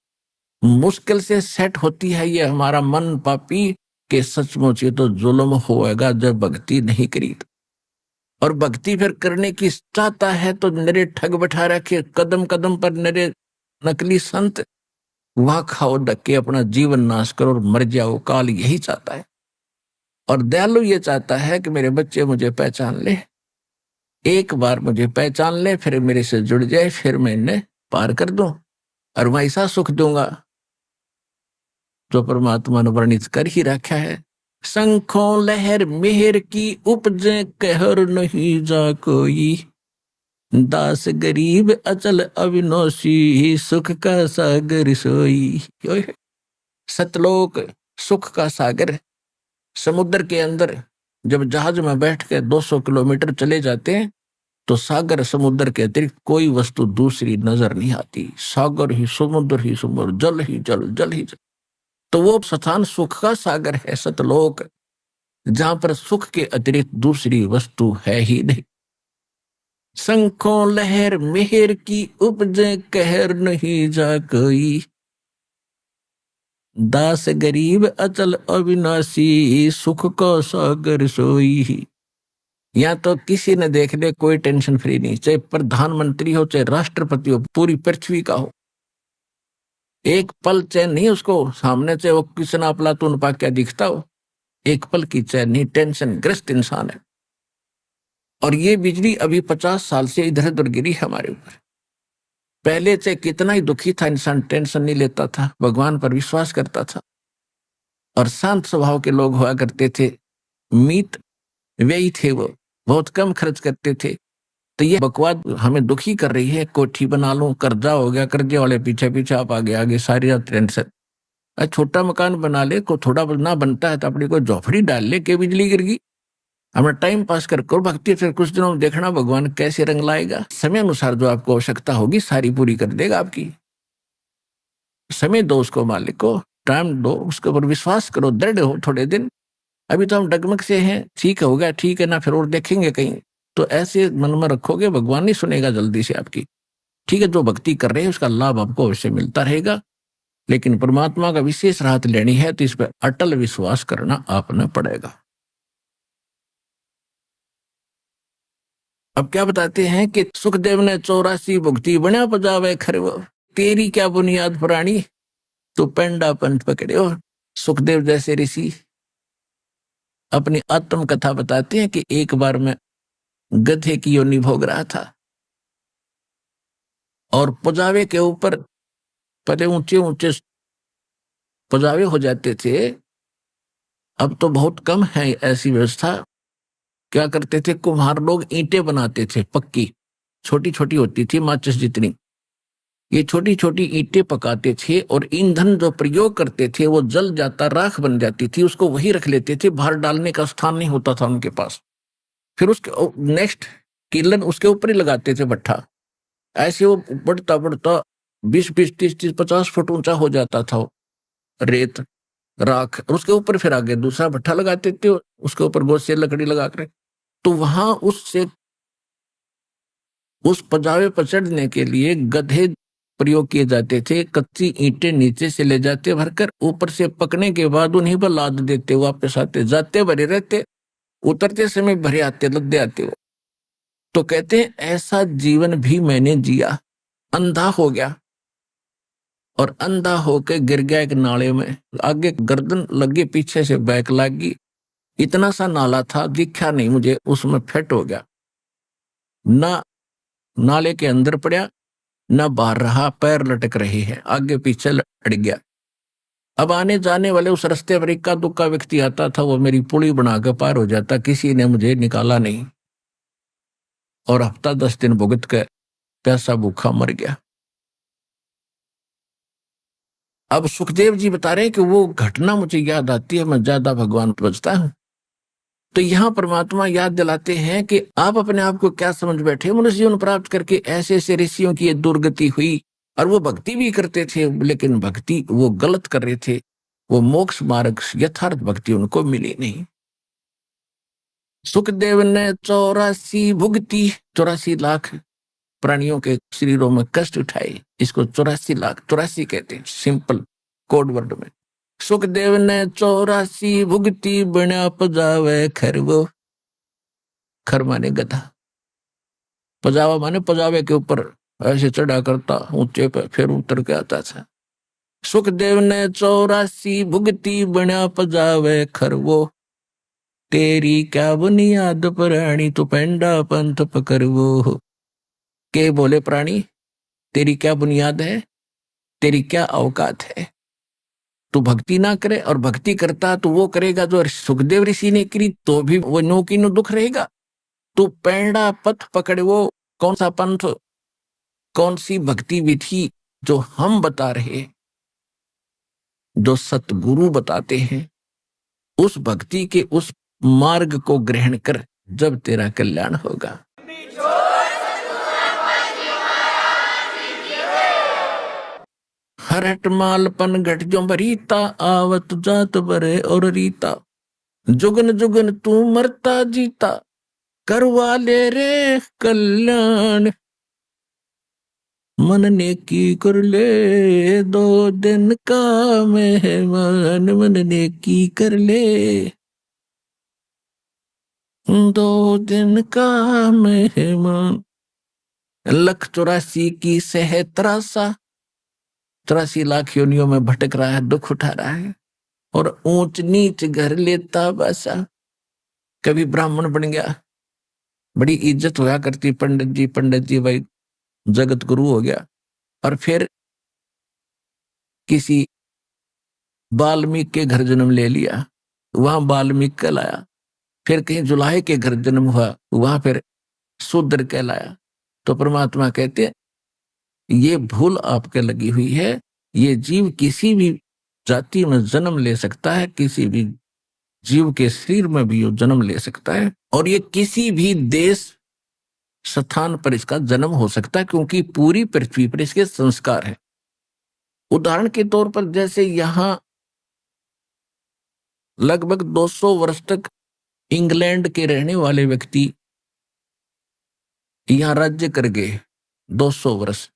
मुश्किल से सेट होती है ये हमारा मन पापी के सचमुच ये तो जुल्म होएगा जब भक्ति नहीं करी। और भक्ति फिर करने की चाहता है तो नरे ठग बैठा रखे, कदम कदम पर नरे नकली संत, वहां खाओ धक्के अपना जीवन नाश करो और मर जाओ। काल यही चाहता है और दयालु ये चाहता है कि मेरे बच्चे मुझे पहचान ले, एक बार मुझे पहचान ले, फिर मेरे से जुड़ जाए, फिर मैं इन्हें पार कर दूं और मैं ऐसा सुख दूंगा जो परमात्मा ने वर्णित कर ही रखा है। शंखों लहर मेहर की उपजे कहर नहीं जा कोई, दास गरीब अचल अविनाशी सुख का सागर सोई। सतलोक सुख का सागर, समुद्र के अंदर जब जहाज में बैठ के 200 किलोमीटर चले जाते हैं तो सागर समुद्र के अतिरिक्त कोई वस्तु दूसरी नजर नहीं आती, सागर ही समुद्र ही समुद्र, जल ही जल, जल ही जल। तो वो स्थान सुख का सागर है सतलोक, जहां पर सुख के अतिरिक्त दूसरी वस्तु है ही नहीं। शंखों लहर मेहर की उपजे कहर नहीं जा कोई, दास गरीब अचल अविनाशी सुख का सागर सोई। या तो किसी ने देख ले कोई टेंशन फ्री नहीं, चाहे प्रधानमंत्री हो चाहे राष्ट्रपति हो, पूरी पृथ्वी का हो, एक पल चैन नहीं उसको, सामने से वो किसना अफलातून पा क्या दिखता हो, एक पल की चैन नहीं, टेंशन ग्रस्त इंसान है। और ये बिजली अभी 50 साल से इधर उधर गिरी हमारे ऊपर। पहले से कितना ही दुखी था इंसान, टेंशन नहीं लेता था, भगवान पर विश्वास करता था और शांत स्वभाव के लोग हुआ करते थे, मीत व्ययी थे, वो बहुत कम खर्च करते थे। तो ये बकवाद हमें दुखी कर रही है, कोठी बना लूं, कर्जा हो गया, कर्जे वाले पीछे पीछे आप आगे आगे, सारी रात टेंशन। छोटा मकान बना ले, को थोड़ा ना बनता है तो अपनी कोई झोपड़ी डाल ले के बिजली गिर गई, हमें टाइम पास कर भक्ति, फिर कुछ दिनों में देखना भगवान कैसे रंग लाएगा। समय अनुसार जो आपको आवश्यकता होगी सारी पूरी कर देगा आपकी। समय दो उसको, मालिक को टाइम दो, उसके ऊपर विश्वास करो, दृढ़ हो थोड़े दिन। अभी तो हम डगमग से हैं, ठीक होगा ठीक है ना, फिर और देखेंगे कहीं, तो ऐसे मन में रखोगे भगवान नहीं सुनेगा जल्दी से आपकी। ठीक है, जो भक्ति कर रहे हैं उसका लाभ आपको अवश्य मिलता रहेगा, लेकिन परमात्मा का विशेष राहत लेनी है तो इस पर अटल विश्वास करना आपने पड़ेगा। अब क्या बताते हैं कि सुखदेव ने 84 भुगती बना पजावे खरवो, तेरी क्या बुनियाद पुरानी तो पेंडा पंथ पकड़े। और सुखदेव जैसे ऋषि अपनी आत्म कथा बताते हैं कि एक बार मैं गधे की योनि भोग रहा था और पजावे के ऊपर पहले ऊंचे ऊंचे पजावे हो जाते थे, अब तो बहुत कम है ऐसी व्यवस्था। क्या करते थे कुम्हार लोग, ईंटें बनाते थे पक्की, छोटी छोटी होती थी माचिस जितनी, ये छोटी छोटी ईंटें पकाते थे और ईंधन जो प्रयोग करते थे वो जल जाता, राख बन जाती थी, उसको वही रख लेते थे, बाहर डालने का स्थान नहीं होता था उनके पास। फिर उसके नेक्स्ट किलन उसके ऊपर ही लगाते थे भट्ठा, ऐसे वो बढ़ता बढ़ता 20-20, 30-30, 50 फुट ऊंचा हो जाता था वो रेत राख, और उसके ऊपर फिर आगे दूसरा भट्ठा लगाते थे, उसके ऊपर बहुत से लकड़ी लगा कर। तो वहां उससे उस पजावे पर चढ़ने के लिए गधे प्रयोग किए जाते थे। कच्ची ईंटें नीचे से ले जाते भरकर, ऊपर से पकने के बाद उन्हीं पर लाद देते, वापस आते, जाते भरे रहते, उतरते समय भरे आते, लद्दे आते वो। तो कहते हैं ऐसा जीवन भी मैंने जिया, अंधा हो गया और अंधा होकर गिर गया एक नाले में, आगे गर्दन लगी, पीछे से बैक लगी, इतना सा नाला था दिखा नहीं मुझे, उसमें फेट हो गया, ना नाले के अंदर पड़ा ना बाहर रहा, पैर लटक रहे हैं, आगे पीछे लट गया। अब आने जाने वाले उस रास्ते पर इक्का दुक्का व्यक्ति आता था, वो मेरी पुली बनाकर पार हो जाता, किसी ने मुझे निकाला नहीं और हफ्ता 10 दिन भुगत कर प्यासा भूखा मर गया। अब सुखदेव जी बता रहे हैं कि वो घटना मुझे याद आती है, मैं ज्यादा भगवान पर बचता हूं। तो यहां परमात्मा याद दिलाते हैं कि आप अपने आप को क्या समझ बैठे, मनुष्य जीवन प्राप्त करके ऐसे ऐसे ऋषियों की ये दुर्गति हुई, और वो भक्ति भी करते थे, लेकिन भक्ति वो गलत कर रहे थे, वो मोक्ष मार्ग यथार्थ भक्ति उनको मिली नहीं। सुखदेव ने 84 भुगती, 84 लाख प्राणियों के शरीरों में कष्ट उठाए, इसको 84 लाख 84 कहते हैं सिंपल कोड वर्ड में। सुखदेव ने 84 भुगती, बना पजावे खरवो, खर माने गधा, पजावा माने पजावे के ऊपर ऐसे चढ़ा करता ऊंचे पे, फिर उतर के आता था। सुखदेव ने 84 भुगती, बना पजावे खरवो, तेरी क्या बुनियाद प्राणी, तो पेंडा पंथ पकड़वो। के बोले प्राणी, तेरी क्या बुनियाद है, तेरी क्या औकात है, तू भक्ति ना करे, और भक्ति करता तो वो करेगा जो सुखदेव ऋषि ने करी, तो भी वो नो की नो दुख रहेगा। तू पेंडा पथ पकड़े, वो कौन सा पंथ, कौन सी भक्ति विधि जो हम बता रहे, जो सतगुरु बताते हैं, उस भक्ति के उस मार्ग को ग्रहण कर, जब तेरा कल्याण होगा। हरट मालपन घट जो बरीता, आवत जात बरे और रीता, जुगन जुगन तू मरता जीता, करवा ले रे कल्याण, मन ने की कर ले 2 दिन का मेहमान, मन ने की कर ले 2 दिन का मेहमान। 184 की सहतरासा, 83 लाख योनियों में भटक रहा है, दुख उठा रहा है, और ऊंच नीच घर लेता बसा। कभी ब्राह्मण बन गया, बड़ी इज्जत होया करती, पंडित जी भाई जगत गुरु हो गया, और फिर किसी वाल्मीकि के घर जन्म ले लिया, वहां वाल्मीकि कहलाया, फिर कहीं जुलाहे के घर जन्म हुआ, वहां फिर शूद्र कहलाया। तो परमात्मा कहते ये भूल आपके लगी हुई है, ये जीव किसी भी जाति में जन्म ले सकता है, किसी भी जीव के शरीर में भी जन्म ले सकता है, और ये किसी भी देश स्थान पर इसका जन्म हो सकता है, क्योंकि पूरी पृथ्वी पर इसके संस्कार है। उदाहरण के तौर पर जैसे यहां लगभग 200 वर्ष तक इंग्लैंड के रहने वाले व्यक्ति यहां राज्य कर गए 200 वर्ष,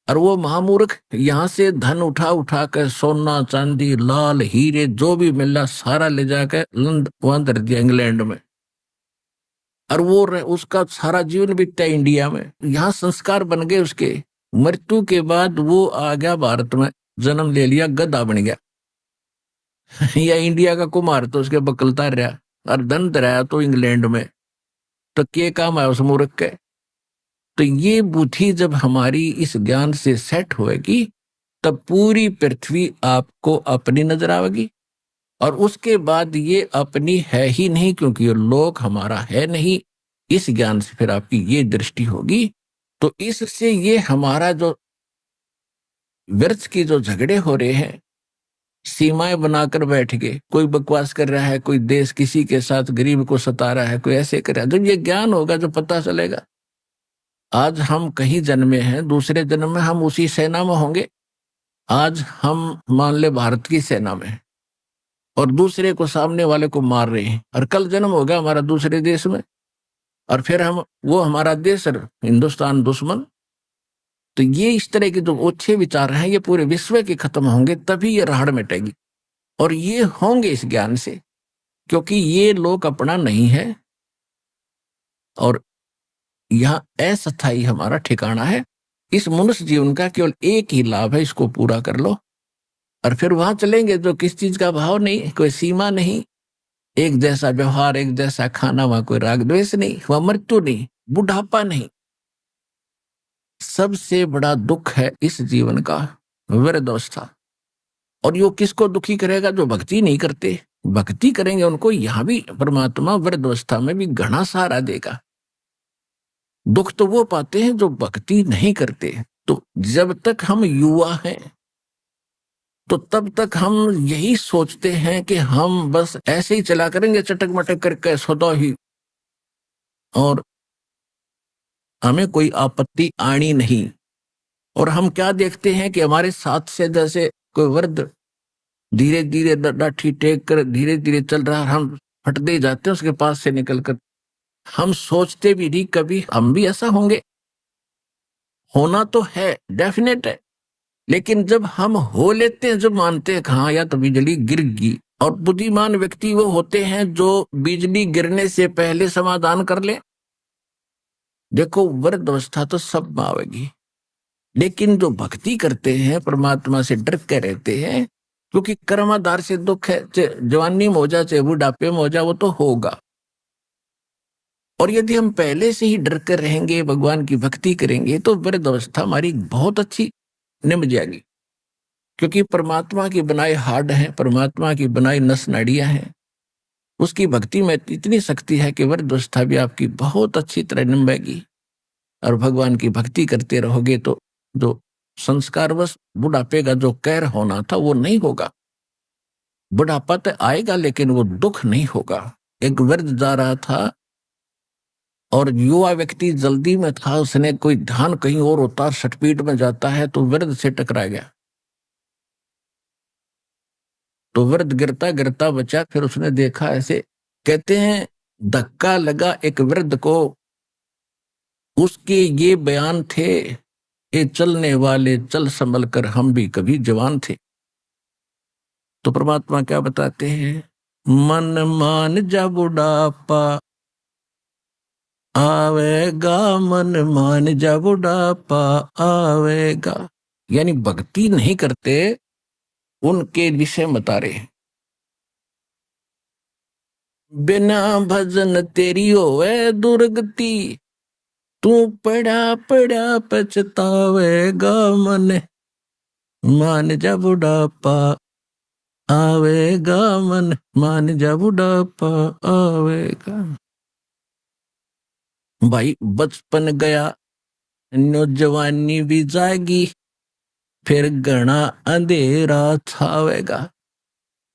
और वो महामूर्ख यहां से धन उठा उठा कर, सोना चांदी लाल हीरे जो भी मिला सारा ले जाकर वहां धर दिया इंग्लैंड में, और वो उसका सारा जीवन बीतता इंडिया में। यहाँ संस्कार बन गए उसके, मृत्यु के बाद वो आ गया भारत में, जन्म ले लिया, गधा बन गया या इंडिया का कुमार तो उसके बकलता रहा, और धन धराया तो इंग्लैंड में, तो क्या काम है उस मूर्ख के। तो ये बुद्धि जब हमारी इस ज्ञान से सेट होएगी, तब पूरी पृथ्वी आपको अपनी नजर आएगी, और उसके बाद ये अपनी है ही नहीं, क्योंकि ये लोक हमारा है नहीं। इस ज्ञान से फिर आपकी ये दृष्टि होगी, तो इससे ये हमारा जो व्यर्थ की जो झगड़े हो रहे हैं, सीमाएं बनाकर बैठ गए, कोई बकवास कर रहा है, कोई देश किसी के साथ गरीब को सता रहा है, कोई ऐसे कर रहा है, जब ये ज्ञान होगा जो पता चलेगा। आज हम कहीं जन्मे हैं, दूसरे जन्म में हम उसी सेना में होंगे। आज हम मान ले भारत की सेना में, और दूसरे को, सामने वाले को मार रहे हैं, और कल जन्म होगा हमारा दूसरे देश में, और फिर हम वो हमारा देश हिंदुस्तान दुश्मन। तो ये इस तरह के जो ओछे विचार हैं ये पूरे विश्व के खत्म होंगे, तभी ये राहड़ मिटेगी। और ये होंगे इस ज्ञान से, क्योंकि ये लोक अपना नहीं है और यहाँ अस्थायी हमारा ठिकाना है। इस मनुष्य जीवन का केवल एक ही लाभ है, इसको पूरा कर लो और फिर वहां चलेंगे जो किस चीज का भाव नहीं, कोई सीमा नहीं, एक जैसा व्यवहार, एक जैसा खाना, वहां कोई राग द्वेष नहीं, वहां मृत्यु नहीं, बुढ़ापा नहीं। सबसे बड़ा दुख है इस जीवन का वृद्धावस्था। और यो किसको दुखी करेगा? जो भक्ति नहीं करते। भक्ति करेंगे उनको यहां भी परमात्मा वृद्धावस्था में भी घना सहारा देगा। दुख तो वो पाते हैं जो भक्ति नहीं करते। तो जब तक हम युवा हैं तो तब तक हम यही सोचते हैं कि हम बस ऐसे ही चला करेंगे चटक मटक करके सदा ही, और हमें कोई आपत्ति आनी नहीं। और हम क्या देखते हैं कि हमारे साथ से जैसे कोई वृद्ध धीरे धीरे लाठी टेक कर धीरे धीरे चल रहा है, हम हटते ही जाते हैं उसके पास से निकलकर। हम सोचते भी नहीं कभी हम भी ऐसा होंगे। होना तो है, डेफिनेट है, लेकिन जब हम हो लेते हैं, जब मानते हैं हाँ या तो बिजली गिर गई। और बुद्धिमान व्यक्ति वो होते हैं जो बिजली गिरने से पहले समाधान कर ले। देखो वृद्धावस्था तो सब में आवेगी, लेकिन जो भक्ति करते हैं, परमात्मा से डर के रहते हैं, क्योंकि कर्माधार से दुख है, चाहे जवानी में हो जा चाहे बुढ़ापे में हो जा, वो तो होगा। और यदि हम पहले से ही डर कर रहेंगे, भगवान की भक्ति करेंगे, तो वृद्धावस्था हमारी बहुत अच्छी निम जाएगी। क्योंकि परमात्मा की बनाई हाड है, परमात्मा की बनाई नस नाड़ियां हैं, उसकी भक्ति में इतनी शक्ति है कि वृद्धावस्था भी आपकी बहुत अच्छी तरह निभाएगी। और भगवान की भक्ति करते रहोगे तो जो संस्कारवश बुढ़ापे का जो कहर होना था वो नहीं होगा। बुढ़ापा तो आएगा लेकिन वो दुख नहीं होगा। एक वृद्ध जा रहा था और युवा व्यक्ति जल्दी में था, उसने कोई ध्यान कहीं और होता, स्पीड में जाता है तो वृद्ध से टकरा गया। तो वृद्ध गिरता गिरता बचा। फिर उसने देखा ऐसे, कहते हैं धक्का लगा एक वृद्ध को, उसके ये बयान थे, ये चलने वाले चल संभल कर हम भी कभी जवान थे। तो परमात्मा क्या बताते हैं? मन मान जा बुढ़ापा आवेगा, मन मान जा बुढ़ापा आवेगा। यानी भक्ति नहीं करते उनके विषय बता रहे। बिना भजन तेरी होवे दुर्गति, तू पड़ा पड़ा पछतावेगा, मन मान जा बुढ़ापा आवेगा, मन मान जा बुढ़ापा आवेगा। भाई बचपन गया नौजवानी भी जाएगी, फिर घना अंधेरा छावेगा।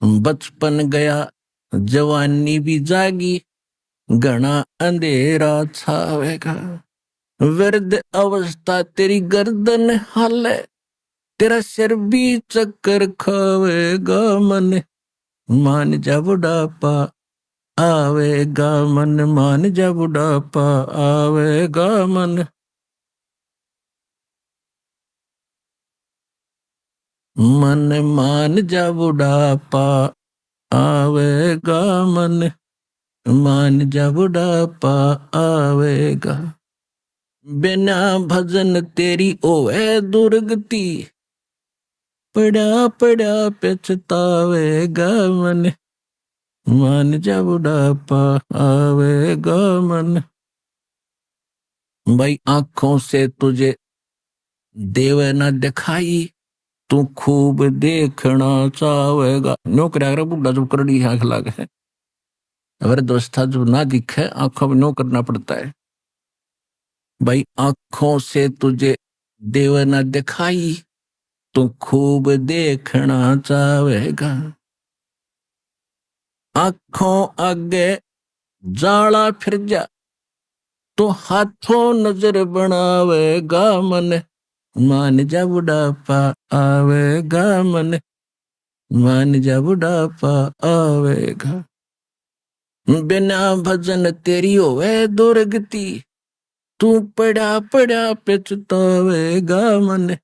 बचपन गया जवानी भी जाएगी, घना अंधेरा छावेगा। वृद्ध अवस्था तेरी गर्दन हाले, तेरा सिर भी चक्कर खावेगा, मन मान जा बुढ़ापा आवेगा, मन मान जा बुढ़ापा आवेगा, मन मन मान जा बुढ़ापा आवेगा, मन मान जा बुढ़ापा आवेगा। बिना भजन तेरी ओए दुर्गति, पड़ा पड़ा पछतावेगा, मन मान जा बुढ़ापा आवेगा, मन। भाई आंखों से तुझे देव न दिखाई, तू खूब देखना चाहेगा। नौकरी बुढ़ा जो करड़ी आंख लागे है, अगर दोस्ता जो ना दिखे आंखों में नो करना पड़ता है। भाई आंखों से तुझे देव न दिखाई, तू खूब देखना चाहेगा। आंखों आगे जाला फिर जा, तो हाथों नजर बनावेगा, मन मान जा बुढ़ापा आवेगा, मन मान जा बुढ़ापा आवेगा। बिना भजन तेरी होवे दुर्गति, तू पड़ा पड़ा पछतावेगा मन,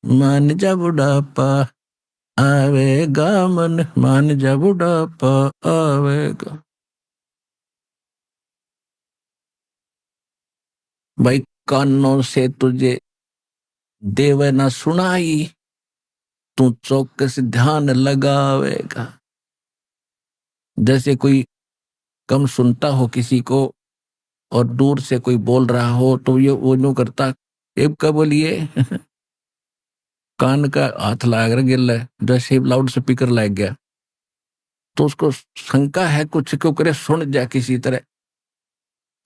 मान जा बुढ़ापा आवेगा मन, मान जा बुढ़ापा आवेगा। भाई कानों से तुझे देव न सुनाई, तू चौकस ध्यान लगावेगा। जैसे कोई कम सुनता हो किसी को और दूर से कोई बोल रहा हो तो ये वो यूं करता, एक का बोलिए कान का हाथ लगा गिर है, जैसे लाउड स्पीकर लग गया तो उसको शंका है कुछ क्यों करे, सुन जा किसी तरह।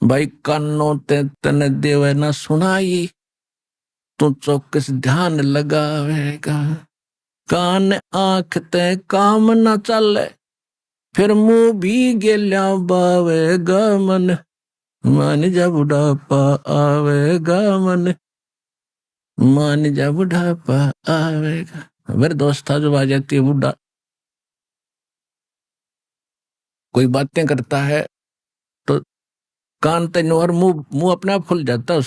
भाई कानों ते तन देव न सुनाई, तू चौकस ध्यान लगावेगा। कान आंख ते काम न चले, फिर मुंह भी गेल्या बावेगा मन, मान जा बुढ़ापा आवेगा मन, मान जा बुढ़ापा आवेगा। मेरे दोस्त था जो आ जाती है बुढ़ा, कोई बातें करता है तो कान तक और मुंह अपने आप खुल जाता है,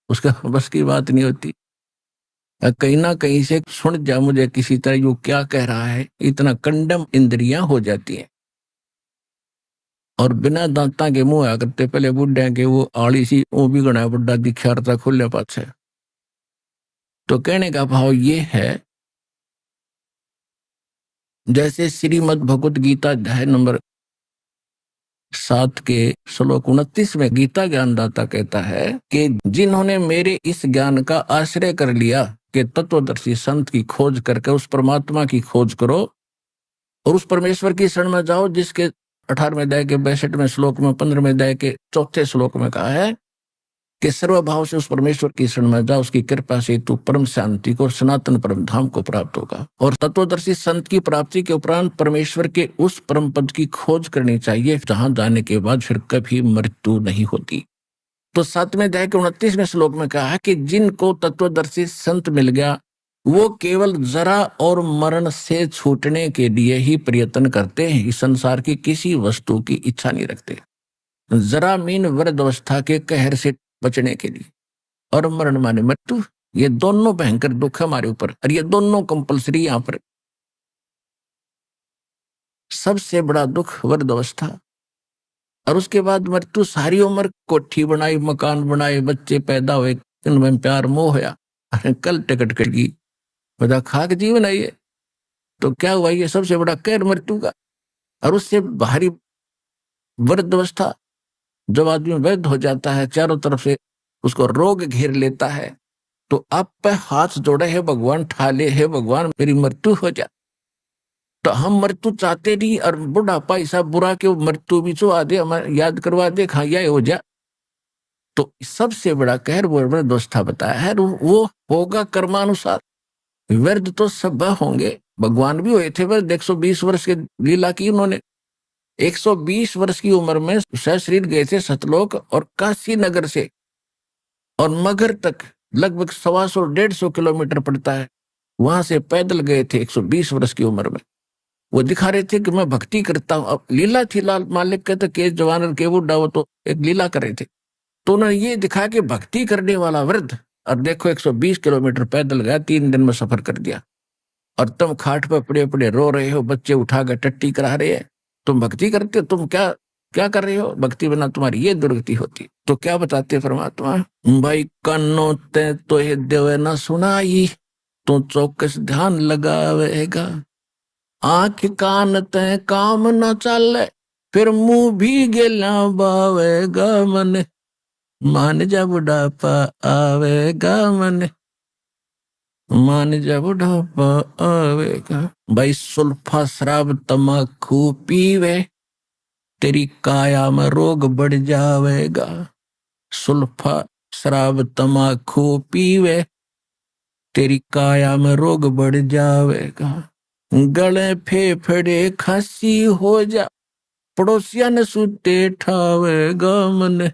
उसका बस की बात नहीं होती। कहीं ना कहीं से सुन जा मुझे किसी तरह यो क्या कह रहा है, इतना कंडम इंद्रियां हो जाती हैं। और बिना दांता के मुंह आया करते पहले बुढ़े के, वो आड़ी सी वो भी गणा बुढ़ा दिखाता खुले पाछे। तो कहने का भाव ये है, जैसे श्रीमद् भगवत गीता अध्याय नंबर 7 के श्लोक 29 में गीता ज्ञानदाता कहता है कि जिन्होंने मेरे इस ज्ञान का आश्रय कर लिया कि तत्वदर्शी संत की खोज करके उस परमात्मा की खोज करो और उस परमेश्वर की शरण में जाओ, जिसके 18वें अध्याय के 62वें श्लोक में 15वें अध्याय के 4थे श्लोक में कहा है कि सर्वभाव से उस परमेश्वर की शरण में जा, उसकी कृपा से तू परम शांति को, सनातन परम धाम को प्राप्त होगा। और तत्वदर्शी संत की प्राप्ति के उपरांत परमेश्वर के उस परम पद की खोज करनी चाहिए, जहां जाने के बाद फिर कभी मृत्यु नहीं होती। तो 7वें अध्याय के 29वें श्लोक में कहा है कि जिनको तत्वदर्शी संत मिल गया वो केवल जरा और मरण से छूटने के लिए ही प्रयत्न करते हैं, इस संसार की किसी वस्तु की इच्छा नहीं रखते। जरा मीन वृद्ध अवस्था के कहर से बचने के लिए, और मरण माने मृत्यु, ये दोनों भयंकर दुख है हमारे ऊपर, और ये दोनों कंपलसरी। यहां पर सबसे बड़ा दुख वृद्ध अवस्था, और उसके बाद मृत्यु। सारी उम्र कोठी बनाई, मकान बनाए, बच्चे पैदा हुए, इनमें प्यार मोह होया, अरे कल टिकट कटगी, बता खाक जीवन है ये, तो क्या हुआ, ये सबसे बड़ा कहर मृत्यु का। और उससे बाहरी वृद्ध अवस्था, जब आदमी वृद्ध हो जाता है, चारों तरफ से उसको रोग घेर लेता है, तो आप पे हाथ जोड़े है भगवान, ठाले है भगवान मेरी मृत्यु हो जा। तो हम मृत्यु चाहते नहीं, और बुढ़ापा ऐसा बुरा कि मृत्यु भी चो आदे हमारे याद करवा दे, खाया हो जा। तो सबसे बड़ा कहर वो वृद्ध अवस्था बताया है, वो होगा कर्मानुसार। वृद्ध तो सब होंगे, भगवान भी हुए थे वृद्ध, 120 वर्ष की लीला की उन्होंने। 120 वर्ष की उम्र में सशरीर गए थे सतलोक, और काशी नगर से और मगर तक लगभग 125-150 किलोमीटर पड़ता है, वहां से पैदल गए थे 120 वर्ष की उम्र में। वो दिखा रहे थे कि मैं भक्ति करता हूं। अब लीला थी, लाल मालिक कहते के जवान के बुढ़ा, वो तो एक लीला कर रहे थे। तो उन्होंने ये दिखाया कि भक्ति करने वाला वृद्ध, और देखो 120 किलोमीटर पैदल गया, 3 दिन में सफर कर दिया। और तुम खाट पर पड़े पड़े रो रहे हो, बच्चे उठा कर टट्टी करा रहे हैं, तुम भक्ति करते हो, तुम क्या कर रहे हो, भक्ति बिना तुम्हारी ये दुर्गति होती। तो क्या बताते परमात्मा, भाई कानों ते तो ये देव न सुनाई, तू चौकस ध्यान लगावेगा। आंख कान ते काम न चले, फिर मुंह भी गेला बावेगा मन, मान जा बुढ़ापा आवेगा मन, मान जा बुढ़ापा आवेगा। भाई सुल्फा शराब तमाकू पीवे, तेरी काया में रोग बढ़ जावेगा। सुल्फा शराब तमाकू पीवे, तेरी काया में रोग बढ़ जावेगा। गले फेफड़े खांसी हो जा, पड़ोसिया ने सूते ठावेगा मन,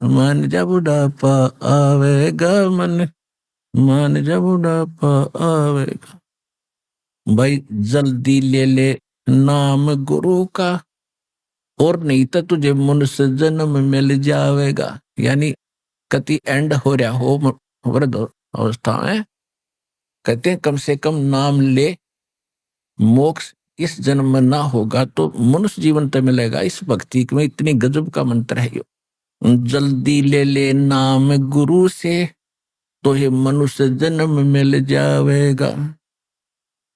मान जा बुढ़ापा आवेगा मन, मान जा बुढ़ापा आवेगा। भाई जल्दी ले ले नाम गुरु का, और नहीं तो तुझे मनुष्य जन्म मिल जाएगा। यानी कति एंड हो रहा हो वृद्ध अवस्था में, कहते हैं कम से कम नाम ले, मोक्ष इस जन्म में ना होगा तो मनुष्य जीवन तो मिलेगा। इस भक्ति में इतनी गजब का मंत्र है यो। जल्दी ले ले नाम गुरु से, तो ये मनुष्य जन्म मिल जाएगा।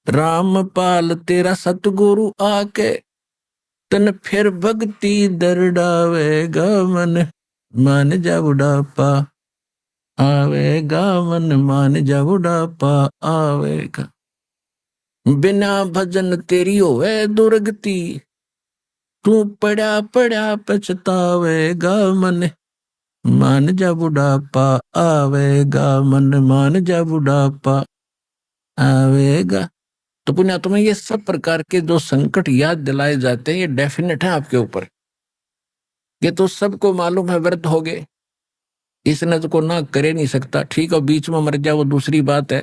रामपाल तेरा सतगुरु आके, तन फिर भक्ति दरडावेगा। मन मान जा बुढ़ापा आवेगा, मन मान जा बुढ़ापा आवेगा। बिना भजन तेरी होवे दुर्गति, तू पड़ा पड़ा पछतावेगा। मन मान जा बुढ़ापा आवेगा, मन मान जा बुढ़ापा आवेगा। तो पुण्यात्मा, ये सब प्रकार के जो संकट याद दिलाए जाते हैं ये डेफिनेट है आपके ऊपर। ये तो सबको मालूम है, व्रत हो गए, इसने तो को ना करे नहीं सकता। ठीक है, बीच में मर जाए वो दूसरी बात है।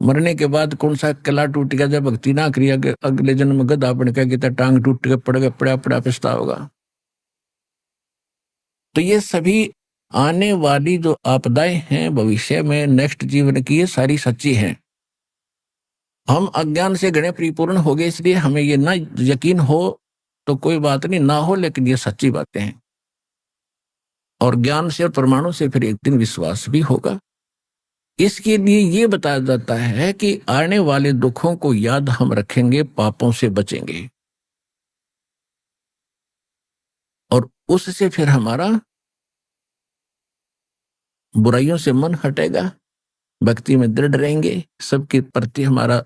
मरने के बाद कौन सा किला टूट गया, जब भक्ति ना करिया अगले जन्म में गधा बन गया, टांग टूट के पड़ गया, पड़ा पड़ा पिस्ता होगा। तो ये सभी आने वाली जो आपदाएं हैं भविष्य में, नेक्स्ट जीवन की, ये सारी सच्ची हैं। हम अज्ञान से घणे परिपूर्ण हो गए, इसलिए हमें ये ना यकीन हो तो कोई बात नहीं, ना हो, लेकिन ये सच्ची बातें हैं। और ज्ञान से और प्रमाणों से फिर एक दिन विश्वास भी होगा। इसके लिए ये बताया जाता है कि आने वाले दुखों को याद हम रखेंगे, पापों से बचेंगे, और उससे फिर हमारा बुराइयों से मन हटेगा, भक्ति में दृढ़ रहेंगे, सबके प्रति हमारा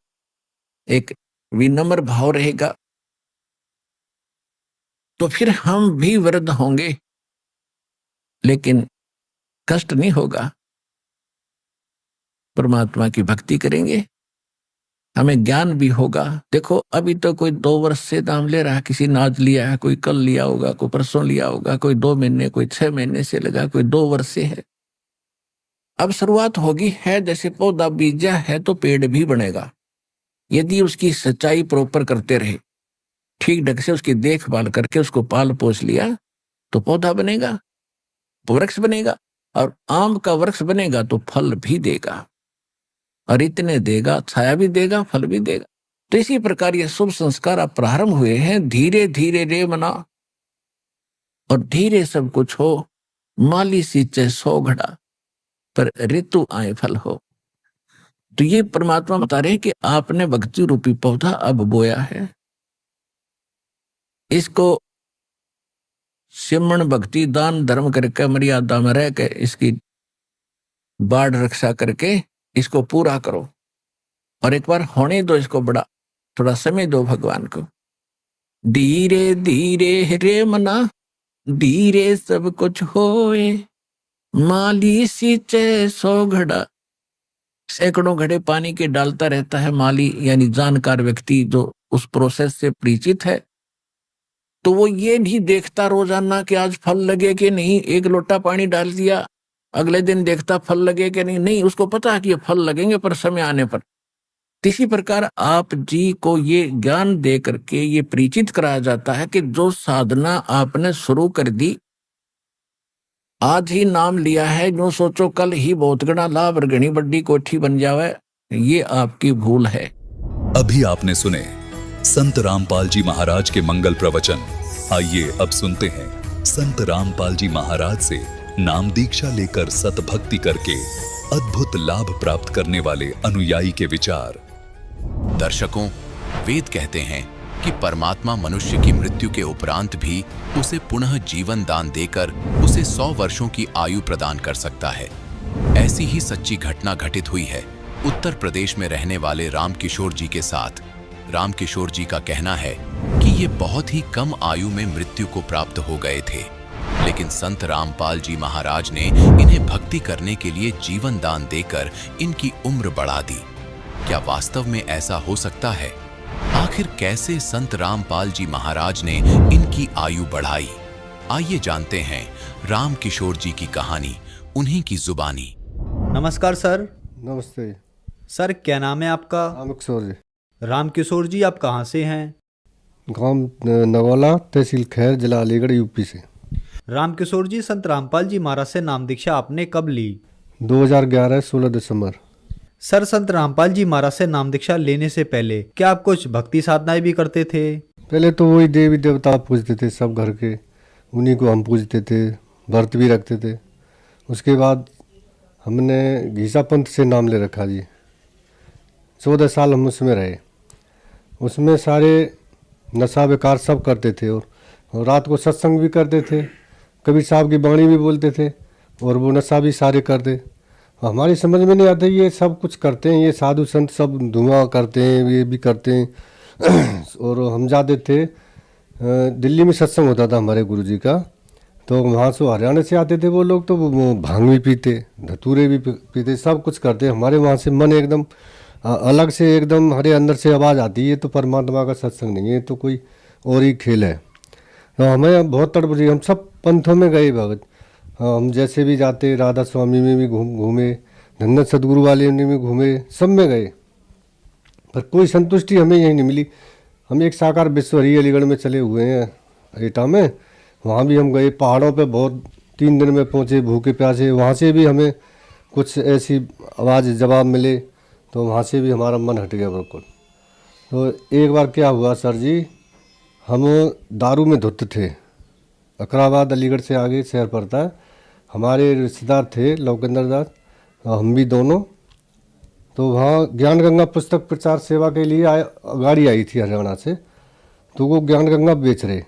एक विनम्र भाव रहेगा। तो फिर हम भी वृद्ध होंगे, लेकिन कष्ट नहीं होगा। परमात्मा की भक्ति करेंगे, हमें ज्ञान भी होगा। देखो अभी तो कोई 2 वर्ष से दाम ले रहा है, किसी ने आज लिया है, कोई कल लिया होगा, कोई परसों लिया होगा, कोई 2 महीने, कोई 6 महीने से लगा, कोई 2 वर्ष से है। अब शुरुआत होगी है, जैसे पौधा बीजा है तो पेड़ भी बनेगा। यदि उसकी सच्चाई प्रॉपर करते रहे, ठीक ढंग से उसकी देखभाल करके उसको पाल पोस लिया, तो पौधा बनेगा, वृक्ष बनेगा, और आम का वृक्ष बनेगा तो फल भी देगा, और इतने देगा, छाया भी देगा, फल भी देगा। तो इसी प्रकार ये शुभ संस्कार अब प्रारंभ हुए हैं। धीरे धीरे रे मना, और धीरे सब कुछ हो। माली सींचे 100 घड़ा, पर ऋतु आए फल हो। तो ये परमात्मा बता रहे हैं कि आपने भक्ति रूपी पौधा अब बोया है, इसको सिमरण भक्ति दान धर्म करके मर्यादा में रह के इसकी बाढ़ रक्षा करके इसको पूरा करो, और एक बार होने दो इसको, बड़ा थोड़ा समय दो भगवान को। धीरे धीरे रे मना, धीरे सब कुछ होए। माली सींचे 100 घड़ा, सैकड़ों घड़े पानी के डालता रहता है माली, यानी जानकार व्यक्ति जो उस प्रोसेस से परिचित है। तो वो ये नहीं देखता रोजाना कि आज फल लगे कि नहीं, एक लोटा पानी डाल दिया, अगले दिन देखता फल लगे कि नहीं, उसको पता है कि ये फल लगेंगे पर समय आने पर। इसी प्रकार आप जी को ये ज्ञान दे करके ये परिचित कराया जाता है कि जो साधना आपने शुरू कर दी, आज ही नाम लिया है, जो सोचो कल ही बहुत गणा लाभ और घनी बड्डी कोठी बन जावे, ये आपकी भूल है। अभी आपने सुने संत रामपाल जी महाराज के मंगल प्रवचन। आइए अब सुनते हैं संत रामपाल जी महाराज से नाम दीक्षा लेकर सतभक्ति करके अद्भुत लाभ प्राप्त करने वाले अनुयायी के विचार। दर्शकों, वेद कहते हैं कि परमात्मा मनुष्य की मृत्यु के उपरांत भी उसे पुनः जीवन दान देकर उसे 100 वर्षों की आयु प्रदान कर सकता है। ऐसी ही सच्ची घटना घटित हुई है उत्तर प्रदेश में रहने वाले रामकिशोर जी के साथ। रामकिशोर जी का कहना है कि ये बहुत ही कम आयु में मृत्यु को प्राप्त हो गए थे, लेकिन संत रामपाल जी महाराज ने इन्हें भक्ति करने के लिए जीवन दान देकर इनकी उम्र बढ़ा दी। क्या वास्तव में ऐसा हो सकता है? आखिर कैसे संत रामपाल जी महाराज ने इनकी आयु बढ़ाई? आइए जानते हैं रामकिशोर जी की कहानी उन्हीं की जुबानी। नमस्कार सर। नमस्ते सर, क्या नाम है आपका? रामकिशोर जी। रामकिशोर जी, आप कहाँ से हैं? गांव नगौला, तहसील खैर, जिला अलीगढ़, यूपी से। रामकिशोर जी, संत रामपाल जी महाराज से नाम दीक्षा आपने कब ली? 2011 16 दिसंबर। सर, संत रामपाल जी महाराज से नाम दीक्षा लेने से पहले क्या आप कुछ भक्ति साधनाएं भी करते थे? पहले तो वही देवी देवता पूजते थे, सब घर के उन्हीं को हम पूजते थे, व्रत भी रखते थे। उसके बाद हमने घीसा पंथ से नाम ले रखा जी। 14 साल हम उसमें रहे। उसमें सारे नशा बेकार सब करते थे और रात को सत्संग भी करते थे, कबीर साहब की वाणी भी बोलते थे और वो नशा भी सारे करते। हमारी समझ में नहीं आता ये सब कुछ करते हैं, ये साधु संत सब धुआं करते हैं, ये भी करते हैं। और हम जाते थे, दिल्ली में सत्संग होता था हमारे गुरुजी का, तो वहाँ से हरियाणा से आते थे वो लोग, तो वो भांग भी पीते, धतूरे भी पीते, सब कुछ करते। हमारे वहाँ से मन एकदम अलग से, एकदम हमारे अंदर से आवाज़ आती है, तो परमात्मा का सत्संग नहीं है, तो कोई और ही खेल है। तो हमें बहुत तड़प रही, हम सब पंथों में गए भगत। हम जैसे भी जाते, राधा स्वामी में भी घूमे, धन्य सदगुरु वाले में घूमे, सब में गए, पर कोई संतुष्टि हमें यहीं नहीं मिली। हम एक साकार विश्वहरी अलीगढ़ में चले हुए हैं, एटा में, वहाँ भी हम गए, पहाड़ों पे बहुत 3 दिन में पहुँचे भूखे प्यासे। वहाँ से भी हमें कुछ ऐसी आवाज़ जवाब मिले, तो वहाँ से भी हमारा मन हट गया बिल्कुल। तो एक बार क्या हुआ सर जी, हम दारू में धुत थे, अकराबाद अलीगढ़ से आगे शहर पड़ता है। हमारे रिश्तेदार थे लौकेंद्र दास, हम भी दोनों। तो वहाँ ज्ञान गंगा पुस्तक प्रचार सेवा के लिए गाड़ी आई थी हरियाणा से, तो वो ज्ञान गंगा बेच रहे।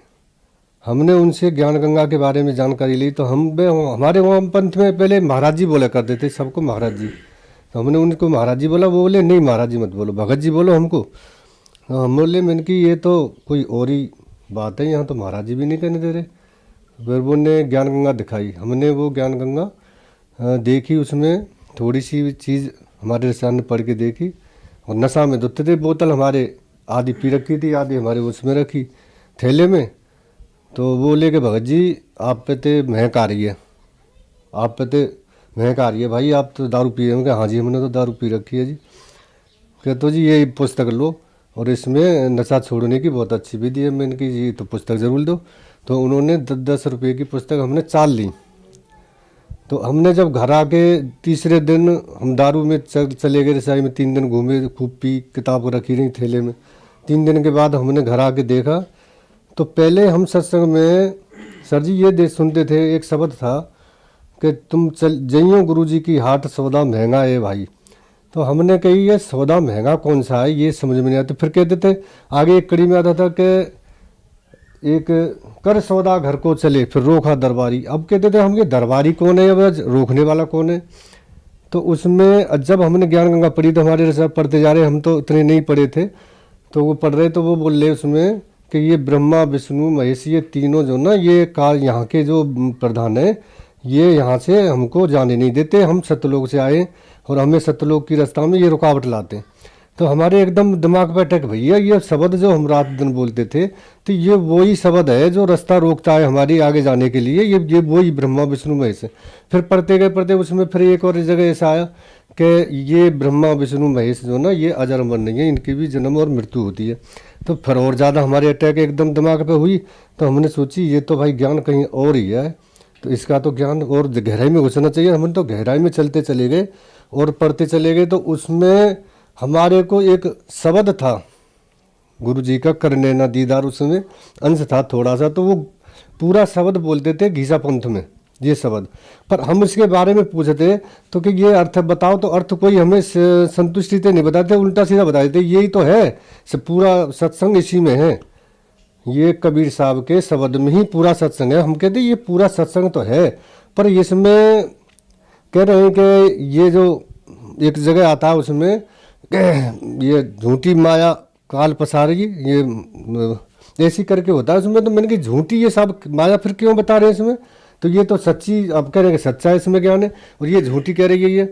हमने उनसे ज्ञान गंगा के बारे में जानकारी ली, तो हमारे वहाँ पंथ में पहले महाराज जी बोला करते थे सबको, महाराज जी। तो हमने उनको महाराज जी बोला, वो बोले नहीं महाराज जी मत बोलो, भगत जी बोलो हमको। तो हम बोले मैंने कि ये तो कोई और ही बात है, यहाँ तो महाराज जी भी नहीं कहने दे रहे। फिर वो ने ज्ञान गंगा दिखाई, हमने वो ज्ञान गंगा देखी, उसमें थोड़ी सी चीज़ हमारे सामने पढ़ के देखी, और नशा में धुत थे। बोतल हमारे आधी पी रखी थी, आधी हमारे उसमें रखी थैले में। तो वो लेके भगत जी आप पे ते महक आ रही है, आप पे ते महक आ रही है भाई, आप तो दारू पी रहे हो? हाँ जी हमने तो दारू पी रखी है जी। कहते तो जी ये पुस्तक लो, और इसमें नशा छोड़ने की बहुत अच्छी विधि है। मैंने कि जी तो पुस्तक ज़रूर दो। तो उन्होंने 10-10 रुपये की पुस्तक हमने 4 ली। तो हमने जब घर आके तीसरे दिन हम दारू में चले गए, रसाई में 3 दिन घूमे, खूब पी, किताब रखी रही थैले में। 3 दिन के बाद हमने घर आके देखा, तो पहले हम सत्संग में सर जी ये सुनते थे, एक शब्द था कि तुम चल जइयो गुरु जी की हाट, सौदा महंगा है भाई। तो हमने कही ये सौदा महंगा कौन सा है, ये समझ में नहीं आता। फिर कहते थे, आगे एक कड़ी में आता था कि एक कर सौदा घर को चले, फिर रोका दरबारी। अब कहते थे हम ये दरबारी कौन है, अब रोकने वाला कौन है। तो उसमें जब हमने ज्ञान गंगा पढ़ी, तो हमारे सब पढ़ते जा रहे, हम तो इतने नहीं पढ़े थे, तो वो पढ़ रहे, तो वो बोल रहे उसमें कि ये ब्रह्मा विष्णु महेश, ये तीनों जो ना, ये काल यहाँ के जो प्रधान है, ये यहाँ से हमको जाने नहीं देते। हम सतलोक से आए और हमें सतलोक की रास्ता में ये रुकावट लाते। तो हमारे एकदम दिमाग पे अटक, भैया ये शब्द जो हम रात दिन बोलते थे, तो ये वही शब्द है जो रास्ता रोकता है हमारी आगे जाने के लिए, ये वही ब्रह्मा विष्णु महेश है। फिर पढ़ते गए पढ़ते, उसमें फिर एक और जगह ऐसा आया कि ये ब्रह्मा विष्णु महेश जो ना, ये अजर अमर नहीं है, इनकी भी जन्म और मृत्यु होती है। तो फिर और ज़्यादा हमारे अटैक एकदम दिमाग पे हुई। तो हमने सोची ये तो भाई ज्ञान कहीं और ही है, तो इसका तो ज्ञान और गहराई में घुसना चाहिए। हमने तो गहराई में चलते चले गए और पढ़ते चले गए। तो उसमें हमारे को एक शब्द था गुरु जी का, करने ना दीदार, उसमें अंश था थोड़ा सा, तो वो पूरा शब्द बोलते थे घीसा पंथ में ये शब्द। पर हम इसके बारे में पूछते तो कि ये अर्थ बताओ, तो अर्थ कोई हमें संतुष्टि से नहीं बताते, उल्टा सीधा बता देते, यही तो है, पूरा सत्संग इसी में है, ये कबीर साहब के शब्द में ही पूरा सत्संग है। हम कहते ये पूरा सत्संग तो है, पर इसमें कह रहे हैं कि ये जो एक जगह आता है उसमें ये झूठी माया काल पसारी, ये ऐसी करके होता है उसमें। तो मैंने कि झूठी ये सब माया फिर क्यों बता रहे हैं इसमें, तो ये तो सच्ची, अब कह रहे हैं कि सच्चा है इसमें ज्ञान है, और ये झूठी कह रही है ये।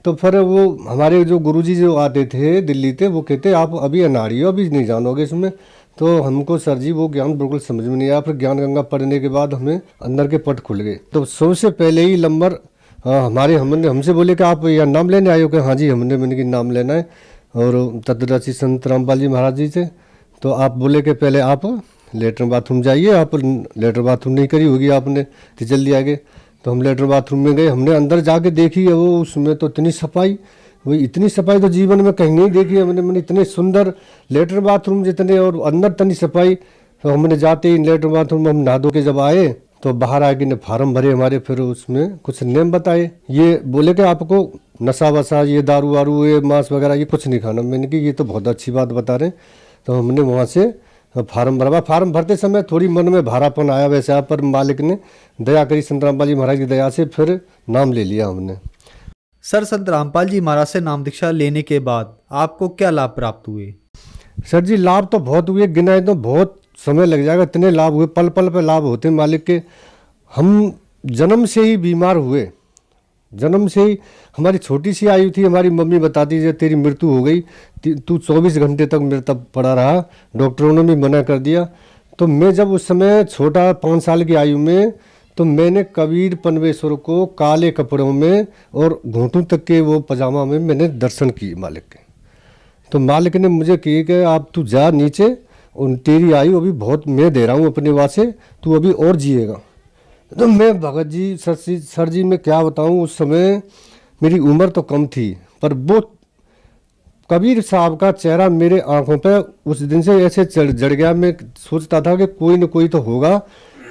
तो फिर वो हमारे जो गुरुजी जो आते थे दिल्ली से, वो कहते आप अभी अनाड़ी हो, अभी नहीं जानोगे इसमें। तो हमको सर जी वो ज्ञान बिल्कुल समझ में नहीं आया। फिर ज्ञान गंगा पढ़ने के बाद हमें अंदर के पट खुल गए। तो सबसे पहले ही नंबर हमसे बोले कि आप यहाँ नाम लेने आए हो? कि हाँ जी मैंने कि नाम लेना है, और तत्वदर्शी संत रामपाल जी महाराज जी से। तो आप बोले कि पहले आप लेटरिन बाथरूम जाइए, आप लेटरिन बाथरूम नहीं करी होगी आपने तो जल्दी आगे। तो हम लेटरिन बाथरूम में गए, हमने अंदर जाके देखी है वो, उसमें तो इतनी सफाई, वही इतनी सफाई तो जीवन में कहीं नहीं देखी है मैंने इतने सुंदर लेटरिन बाथरूम जितने, और अंदर इतनी सफाई। तो हमने जाते ही लेटरिन बाथरूम में हम नहा धो के जब आए तो बाहर आके ने फार्म भरे हमारे, फिर उसमें कुछ नियम बताए। ये बोले कि आपको नशा वशा, ये दारू वारू, ये मांस वगैरह ये कुछ नहीं खाना। मैंने कि ये तो बहुत अच्छी बात बता रहे हैं। तो हमने वहाँ से फार्म भरवा। फार्म भरते समय थोड़ी मन में भारापन आया वैसे, पर मालिक ने दया करी, संत रामपाल जी महाराज की दया से फिर नाम ले लिया हमने। सर, संत रामपाल जी महाराज से नाम दीक्षा लेने के बाद आपको क्या लाभ प्राप्त हुए? सर जी लाभ तो बहुत हुए, गिनाए तो बहुत समय लग जाएगा, इतने लाभ हुए, पल पल पे लाभ होते मालिक के। हम जन्म से ही बीमार हुए, जन्म से ही हमारी छोटी सी आयु थी, हमारी मम्मी बताती है तेरी मृत्यु हो गई, तू 24 घंटे तक मेरे तब पड़ा रहा, डॉक्टरों ने भी मना कर दिया। तो मैं जब उस समय छोटा 5 साल की आयु में, तो मैंने कबीर पनवेश्वर को काले कपड़ों में और घुटनों तक के वो पजामा में मैंने दर्शन किए मालिक के। तो मालिक ने मुझे कही कि आप तू जा नीचे, और तेरी आयु अभी बहुत मैं दे रहा हूँ अपने वास्ते, तू अभी और जिएगा। तो मैं भगत जी सर जी मैं क्या बताऊँ, उस समय मेरी उम्र तो कम थी, पर वो कबीर साहब का चेहरा मेरे आंखों पे उस दिन से ऐसे जड़ गया। मैं सोचता था कि कोई न कोई तो होगा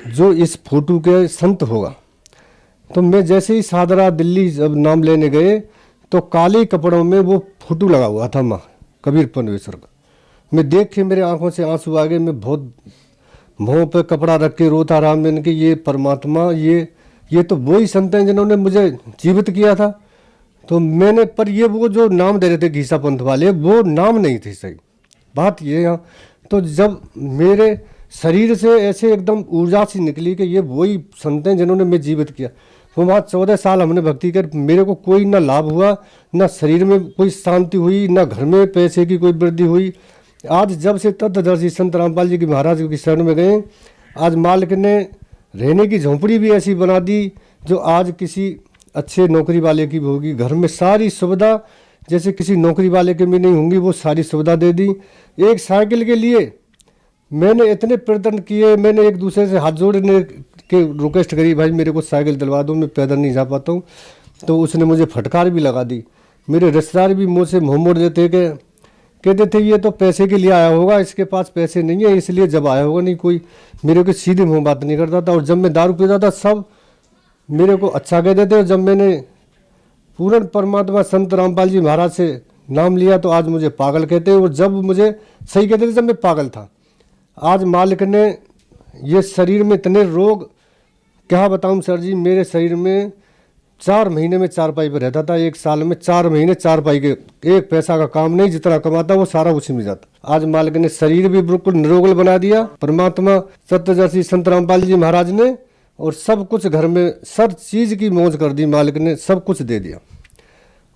जो इस फोटो के संत होगा। तो मैं जैसे ही सादरा दिल्ली जब नाम लेने गए तो काले कपड़ों में वो फोटो लगा हुआ था माँ कबीर पनवेश्वर का। मैं देख के मेरे आंखों से आंसू आ गए, मैं बहुत मुँह पे कपड़ा रख के रोता रहा। मैंने कि ये परमात्मा, ये तो वही संत हैं जिन्होंने मुझे जीवित किया था। तो मैंने, पर ये वो जो नाम दे रहे थे घीसा पंथ वाले, वो नाम नहीं थे सही बात ये यहाँ। तो जब मेरे शरीर से ऐसे एकदम ऊर्जा सी निकली कि ये वही संत हैं जिन्होंने मैं जीवित किया। वो वहाँ 14 साल हमने भक्ति कर, मेरे को कोई ना लाभ हुआ, ना शरीर में कोई शांति हुई, ना घर में पैसे की कोई वृद्धि हुई। आज जब से तत्वदर्शी संत रामपाल जी की महाराज की शरण में गए, आज मालिक ने रहने की झोंपड़ी भी ऐसी बना दी जो आज किसी अच्छे नौकरी वाले की भी होगी। घर में सारी सुविधा जैसे किसी नौकरी वाले के में नहीं होंगी, वो सारी सुविधा दे दी। एक साइकिल के लिए मैंने इतने प्रयत्न किए, मैंने एक दूसरे से हाथ जोड़ने के रिक्वेस्ट करी, भाई मेरे को साइकिल दिलवा दो, मैं पैदल नहीं जा पाता हूँ। तो उसने मुझे फटकार भी लगा दी। मेरे रिश्तेदार भी मुँह से मुँह मोड़ देते कि कहते थे ये तो पैसे के लिए आया होगा, इसके पास पैसे नहीं है इसलिए जब आया होगा। नहीं कोई मेरे को सीधे मुँह बात नहीं करता था। और जब मैं दारू पीता था सब मेरे को अच्छा कहते थे। और जब मैंने पूर्ण परमात्मा संत रामपाल जी महाराज से नाम लिया तो आज मुझे पागल कहते हैं। और जब मुझे सही कहते थे जब मैं पागल था। आज मालिक ने ये शरीर में इतने रोग, क्या बताऊं सर जी, मेरे शरीर में 4 महीने में 4 पाई पर रहता था, 1 साल में 4 महीने 4 पाई के, 1 पैसा का काम नहीं, जितना कमाता वो सारा उसी में जाता। आज मालिक ने शरीर भी बिल्कुल निरोगल बना दिया परमात्मा सत्यदर्शी संत रामपाल जी महाराज ने। और सब कुछ घर में सब चीज़ की मौज कर दी मालिक ने, सब कुछ दे दिया।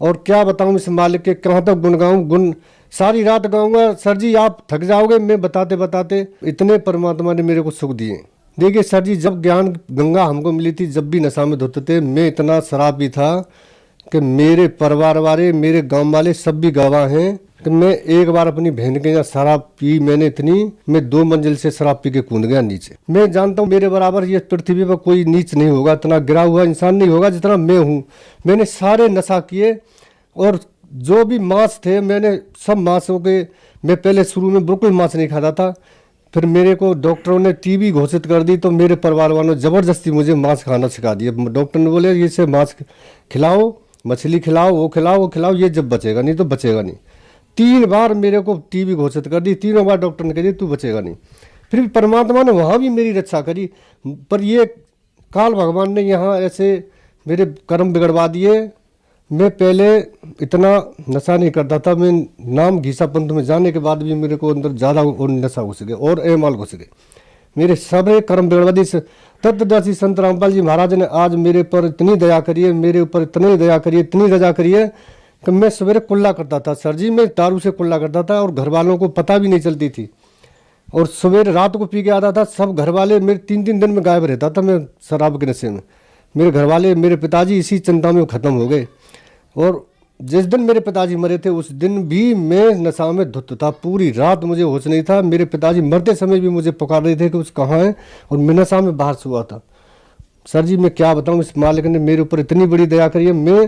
और क्या बताऊं इस मालिक के, कहाँ तक गुण गाऊं, गुण सारी रात गाऊंगा सर जी, आप थक जाओगे मैं बताते बताते। इतने परमात्मा ने मेरे को सुख दिए। देखिए सर जी, जब ज्ञान गंगा हमको मिली थी, जब भी नशा में धुते थे, मैं इतना शराबी था कि मेरे परिवार वाले, मेरे गांव वाले सब भी गवाह हैं कि मैं एक बार अपनी बहन के यहाँ शराब पी मैंने इतनी, मैं 2 मंजिल से शराब पी के कूद गया नीचे। मैं जानता हूँ मेरे बराबर ये पृथ्वी पर कोई नीच नहीं होगा, इतना गिरा हुआ इंसान नहीं होगा जितना मैं हूँ। मैंने सारे नशा किए और जो भी मांस थे मैंने सब मांसों के, मैं पहले शुरू में बिल्कुल मांस नहीं खाता था। फिर मेरे को डॉक्टरों ने टीबी घोषित कर दी तो मेरे परिवार वालों ने ज़बरदस्ती मुझे मांस खाना सिखा दिया। डॉक्टर ने बोले ये से मांस खिलाओ, मछली खिलाओ, वो खिलाओ, ये जब बचेगा नहीं तो बचेगा नहीं। 3 बार मेरे को टीबी घोषित कर दी, 3 बार डॉक्टर ने कह दिया तू बचेगा नहीं। फिर भी परमात्मा ने वहाँ भी मेरी रक्षा करी, पर ये काल भगवान ने यहाँ ऐसे मेरे कर्म बिगड़वा दिए। मैं पहले इतना नशा नहीं करता था, मैं नाम घीसा पंथ में जाने के बाद भी मेरे को अंदर ज़्यादा नशा घुस गए और एमाल घुस गए, मेरे सारे कर्म बिगड़वा दिए। तत्वदर्शी संत रामपाल जी महाराज ने आज मेरे पर इतनी दया करी है, मेरे ऊपर इतनी दया करी है, इतनी रजा करी है कि मैं सवेरे कुल्ला करता था सर जी, मैं दारू से कुल्ला करता था और घर वालों को पता भी नहीं चलती थी। और सवेरे रात को पी के आता था, सब घर वाले मेरे 3-3 दिन में गायब रहता था मैं शराब के नशे में। मेरे घर वाले, मेरे पिताजी इसी चिंता में ख़त्म हो गए। और जिस दिन मेरे पिताजी मरे थे उस दिन भी मैं नशा में धुत था, पूरी रात मुझे होश नहीं था। मेरे पिताजी मरते समय भी मुझे पुकार रहे थे कि उस कहाँ है, और मैं नशा में बाहर सोया था। सर जी मैं क्या बताऊं, इस मालिक ने मेरे ऊपर इतनी बड़ी दया करी है। मैं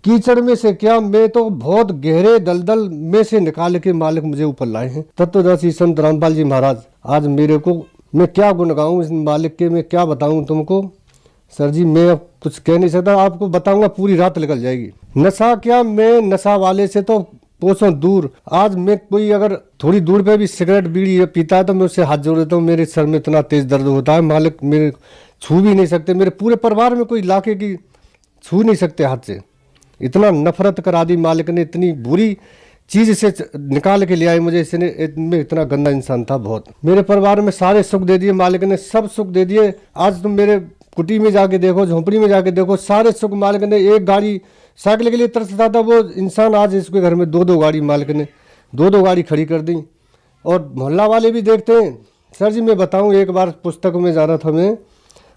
कीचड़ में से क्या, मैं तो बहुत गहरे दलदल में से निकाल के मालिक मुझे ऊपर लाए हैं। तत्वदर्शी संत रामपाल जी महाराज आज मेरे को, मैं क्या गुण गाऊं इस मालिक के, मैं क्या बताऊं तुमको। सर जी मैं अब कुछ कह नहीं सकता, आपको बताऊंगा पूरी रात निकल जाएगी। नशा क्या, मैं नशा वाले से तो कोसों दूर। आज मैं कोई अगर थोड़ी दूर पे भी सिगरेट बीड़ी पीता है तो मैं उससे हाथ जोड़ देता हूँ। मेरे सर में इतना तेज दर्द होता है, मालिक मेरे छू भी नहीं सकते, मेरे पूरे परिवार में कोई लाके की छू नहीं सकते हाथ से। इतना नफरत करा दी मालिक ने, इतनी बुरी चीज से निकाल के ले आए मुझे। इसने मैं इतना गंदा इंसान था बहुत। मेरे परिवार में सारे सुख दे दिए मालिक ने, सब सुख दे दिए। आज तुम मेरे कुटी में जाके देखो, झोंपड़ी में जाके देखो, सारे सुख मालिक ने। एक गाड़ी साइकिल के लिए तरसता था वो इंसान, आज इसके घर में 2-2 गाड़ी मालिक ने 2-2 गाड़ी खड़ी कर दी। और मोहल्ला वाले भी देखते हैं। सर जी मैं बताऊं, एक बार पुस्तक में जाना था, मैं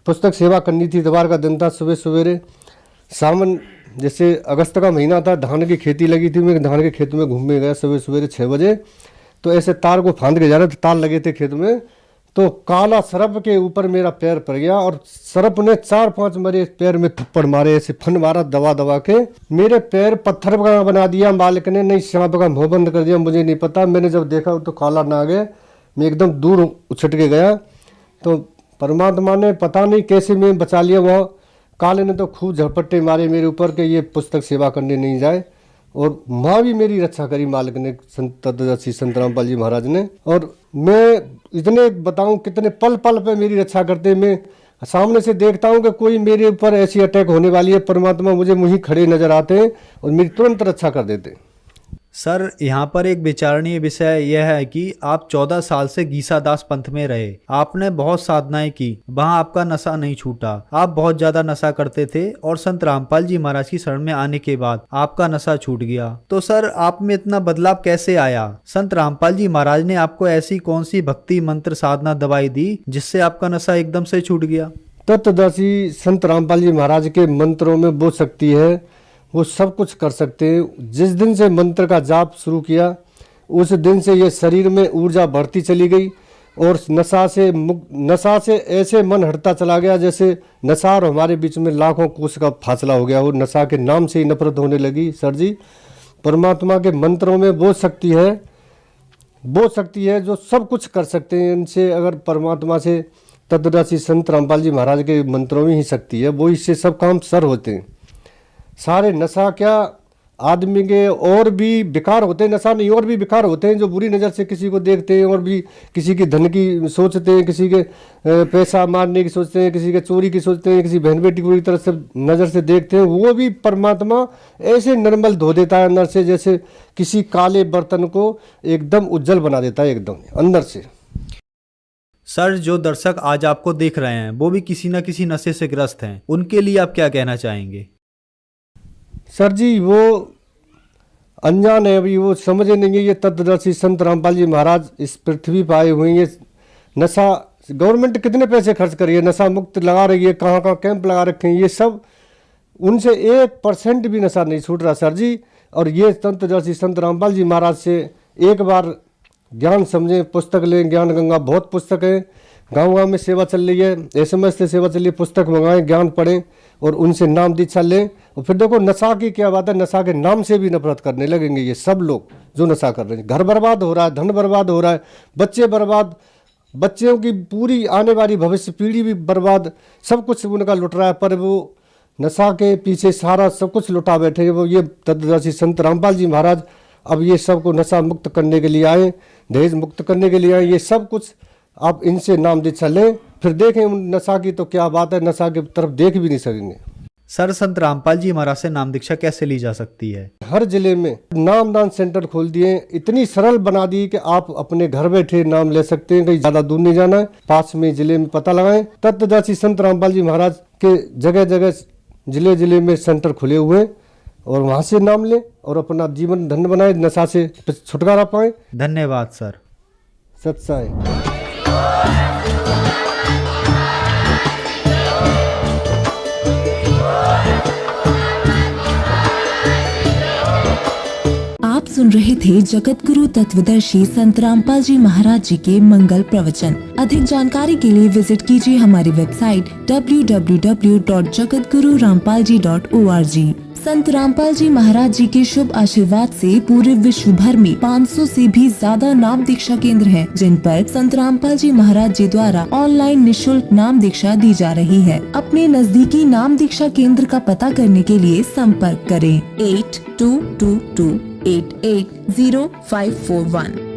पुस्तक सेवा करनी थी, इतवार का दिन था, सुबह सवेरे सावन जैसे अगस्त का महीना था, धान की खेती लगी थी। मैं धान के खेत में घूमने गया सुबह सवेरे 6 बजे, तो ऐसे तार को फांद के जा रहे थे, तार लगे थे खेत में, तो काला सरप के ऊपर मेरा पैर पड़ गया और सरप ने 4-5 मेरे पैर में थप्पड़ मारे, ऐसे फन मारा दबा दबा के। मेरे पैर पत्थर का बना दिया मालिक ने, नहीं सांप का मुंह बंद कर दिया, मुझे नहीं पता। मैंने जब देखा तो काला नाग है, मैं एकदम दूर उछट के गया। तो परमात्मा ने पता नहीं कैसे मैं बचा लिया। वहाँ काले ने तो खूब झपट्टे मारे मेरे ऊपर कि ये पुस्तक सेवा करने नहीं जाए, और माँ भी मेरी रक्षा करी मालिक ने, तत्वदर्शी संत रामपाल जी महाराज ने। और मैं इतने बताऊं कितने पल पल पे मेरी रक्षा करते। मैं सामने से देखता हूं कि कोई मेरे ऊपर ऐसी अटैक होने वाली है, परमात्मा मुझे वहीं खड़े नजर आते हैं और मेरी तुरंत रक्षा कर देते। सर यहाँ पर एक विचारणीय विषय यह है कि आप 14 साल से गीसादास पंथ में रहे, आपने बहुत साधनाएं की, वहाँ आपका नशा नहीं छूटा, आप बहुत ज्यादा नशा करते थे, और संत रामपाल जी महाराज की शरण में आने के बाद आपका नशा छूट गया। तो सर आप में इतना बदलाव कैसे आया? संत रामपाल जी महाराज ने आपको ऐसी कौन सी भक्ति मंत्र साधना दवाई दी जिससे आपका नशा एकदम से छूट गया? तत्वदर्शी संत रामपाल जी महाराज के मंत्रों में वो शक्ति है, वो सब कुछ कर सकते हैं। जिस दिन से मंत्र का जाप शुरू किया उस दिन से ये शरीर में ऊर्जा बढ़ती चली गई, और नशा से ऐसे मन हटता चला गया जैसे नशा और हमारे बीच में लाखों कोस का फासला हो गया। वो नशा के नाम से ही नफरत होने लगी। सर जी परमात्मा के मंत्रों में वो शक्ति है जो सब कुछ कर सकते हैं। इनसे अगर परमात्मा से तत्वदर्शी संत रामपाल जी महाराज के मंत्रों में ही शक्ति है, वो इससे सब काम सर होते हैं। सारे नशा क्या आदमी के और भी विकार होते हैं, नशा नहीं और भी विकार होते हैं जो बुरी नज़र से किसी को देखते हैं, और भी किसी की धन की सोचते हैं, किसी के पैसा मारने की सोचते हैं, किसी के चोरी की सोचते हैं, किसी बहन बेटी को बुरी तरह से नज़र से देखते हैं। वो भी परमात्मा ऐसे निर्मल धो देता है अंदर से, जैसे किसी काले बर्तन को एकदम उज्जवल बना देता है एकदम अंदर से। सर जो दर्शक आज आपको देख रहे हैं वो भी किसी न किसी नशे से ग्रस्त हैं, उनके लिए आप क्या कहना चाहेंगे? सर जी वो अनजान है, अभी वो समझे नहीं है। ये तत्वदर्शी संत रामपाल जी महाराज इस पृथ्वी पर आए हुए हैं। ये नशा गवर्नमेंट कितने पैसे खर्च कर रही है, नशा मुक्त लगा रही है, कहाँ कहाँ कैंप लगा रखे हैं, ये सब उनसे 1% भी नशा नहीं छूट रहा सर जी। और ये तत्वदर्शी संत रामपाल जी महाराज से एक बार ज्ञान समझें, पुस्तक लें, ज्ञान गंगा बहुत पुस्तक है, गाँव गाँव में सेवा चल रही है, SMS से सेवा चल रही है, पुस्तक मंगाएं, ज्ञान पढ़ें और उनसे नाम दीक्षा लें। और फिर देखो नशा की क्या बात है, नशा के नाम से भी नफरत करने लगेंगे ये सब लोग जो नशा कर रहे हैं। घर बर्बाद हो रहा है, धन बर्बाद हो रहा है, बच्चे बर्बाद, बच्चों की पूरी आने वाली भविष्य पीढ़ी भी बर्बाद, सब कुछ उनका लुट रहा है। पर वो नशा के पीछे सारा सब कुछ लुटा बैठे हैं। वो ये तत्वदर्शी संत रामपाल जी महाराज अब ये सब को नशा मुक्त करने के लिए आए, दहेज मुक्त करने के लिए आए। ये सब कुछ आप इनसे नाम दीक्षा लें, फिर देखें नशा की तो क्या बात है, नशा की तरफ देख भी नहीं सकेंगे। सर संत रामपाल जी महाराज से नाम दीक्षा कैसे ली जा सकती है? हर जिले में नामदान सेंटर खोल दिए, इतनी सरल बना दी कि आप अपने घर बैठे नाम ले सकते हैं, कहीं ज्यादा दूर नहीं जाना है, पास में जिले में पता लगाएं। तत्वदर्शी संत रामपाल जी महाराज के जगह जगह जिले जिले में सेंटर खुले हुए हैं, और वहां से नाम लें और अपना जीवन धन्य बनाए, नशा से छुटकारा पाए। धन्यवाद सर। सत्साई। सुन रहे थे जगत गुरु तत्वदर्शी संत रामपाल जी महाराज जी के मंगल प्रवचन। अधिक जानकारी के लिए विजिट कीजिए हमारी वेबसाइट www.jagatgururampalji.org। संत रामपाल जी महाराज जी के शुभ आशीर्वाद से पूरे विश्व भर में 500 से भी ज्यादा नाम दीक्षा केंद्र हैं, जिन पर संत रामपाल जी महाराज जी द्वारा ऑनलाइन निशुल्क नाम दीक्षा दी जा रही है। अपने नजदीकी नाम दीक्षा केंद्र का पता करने के लिए संपर्क करें 8222880541।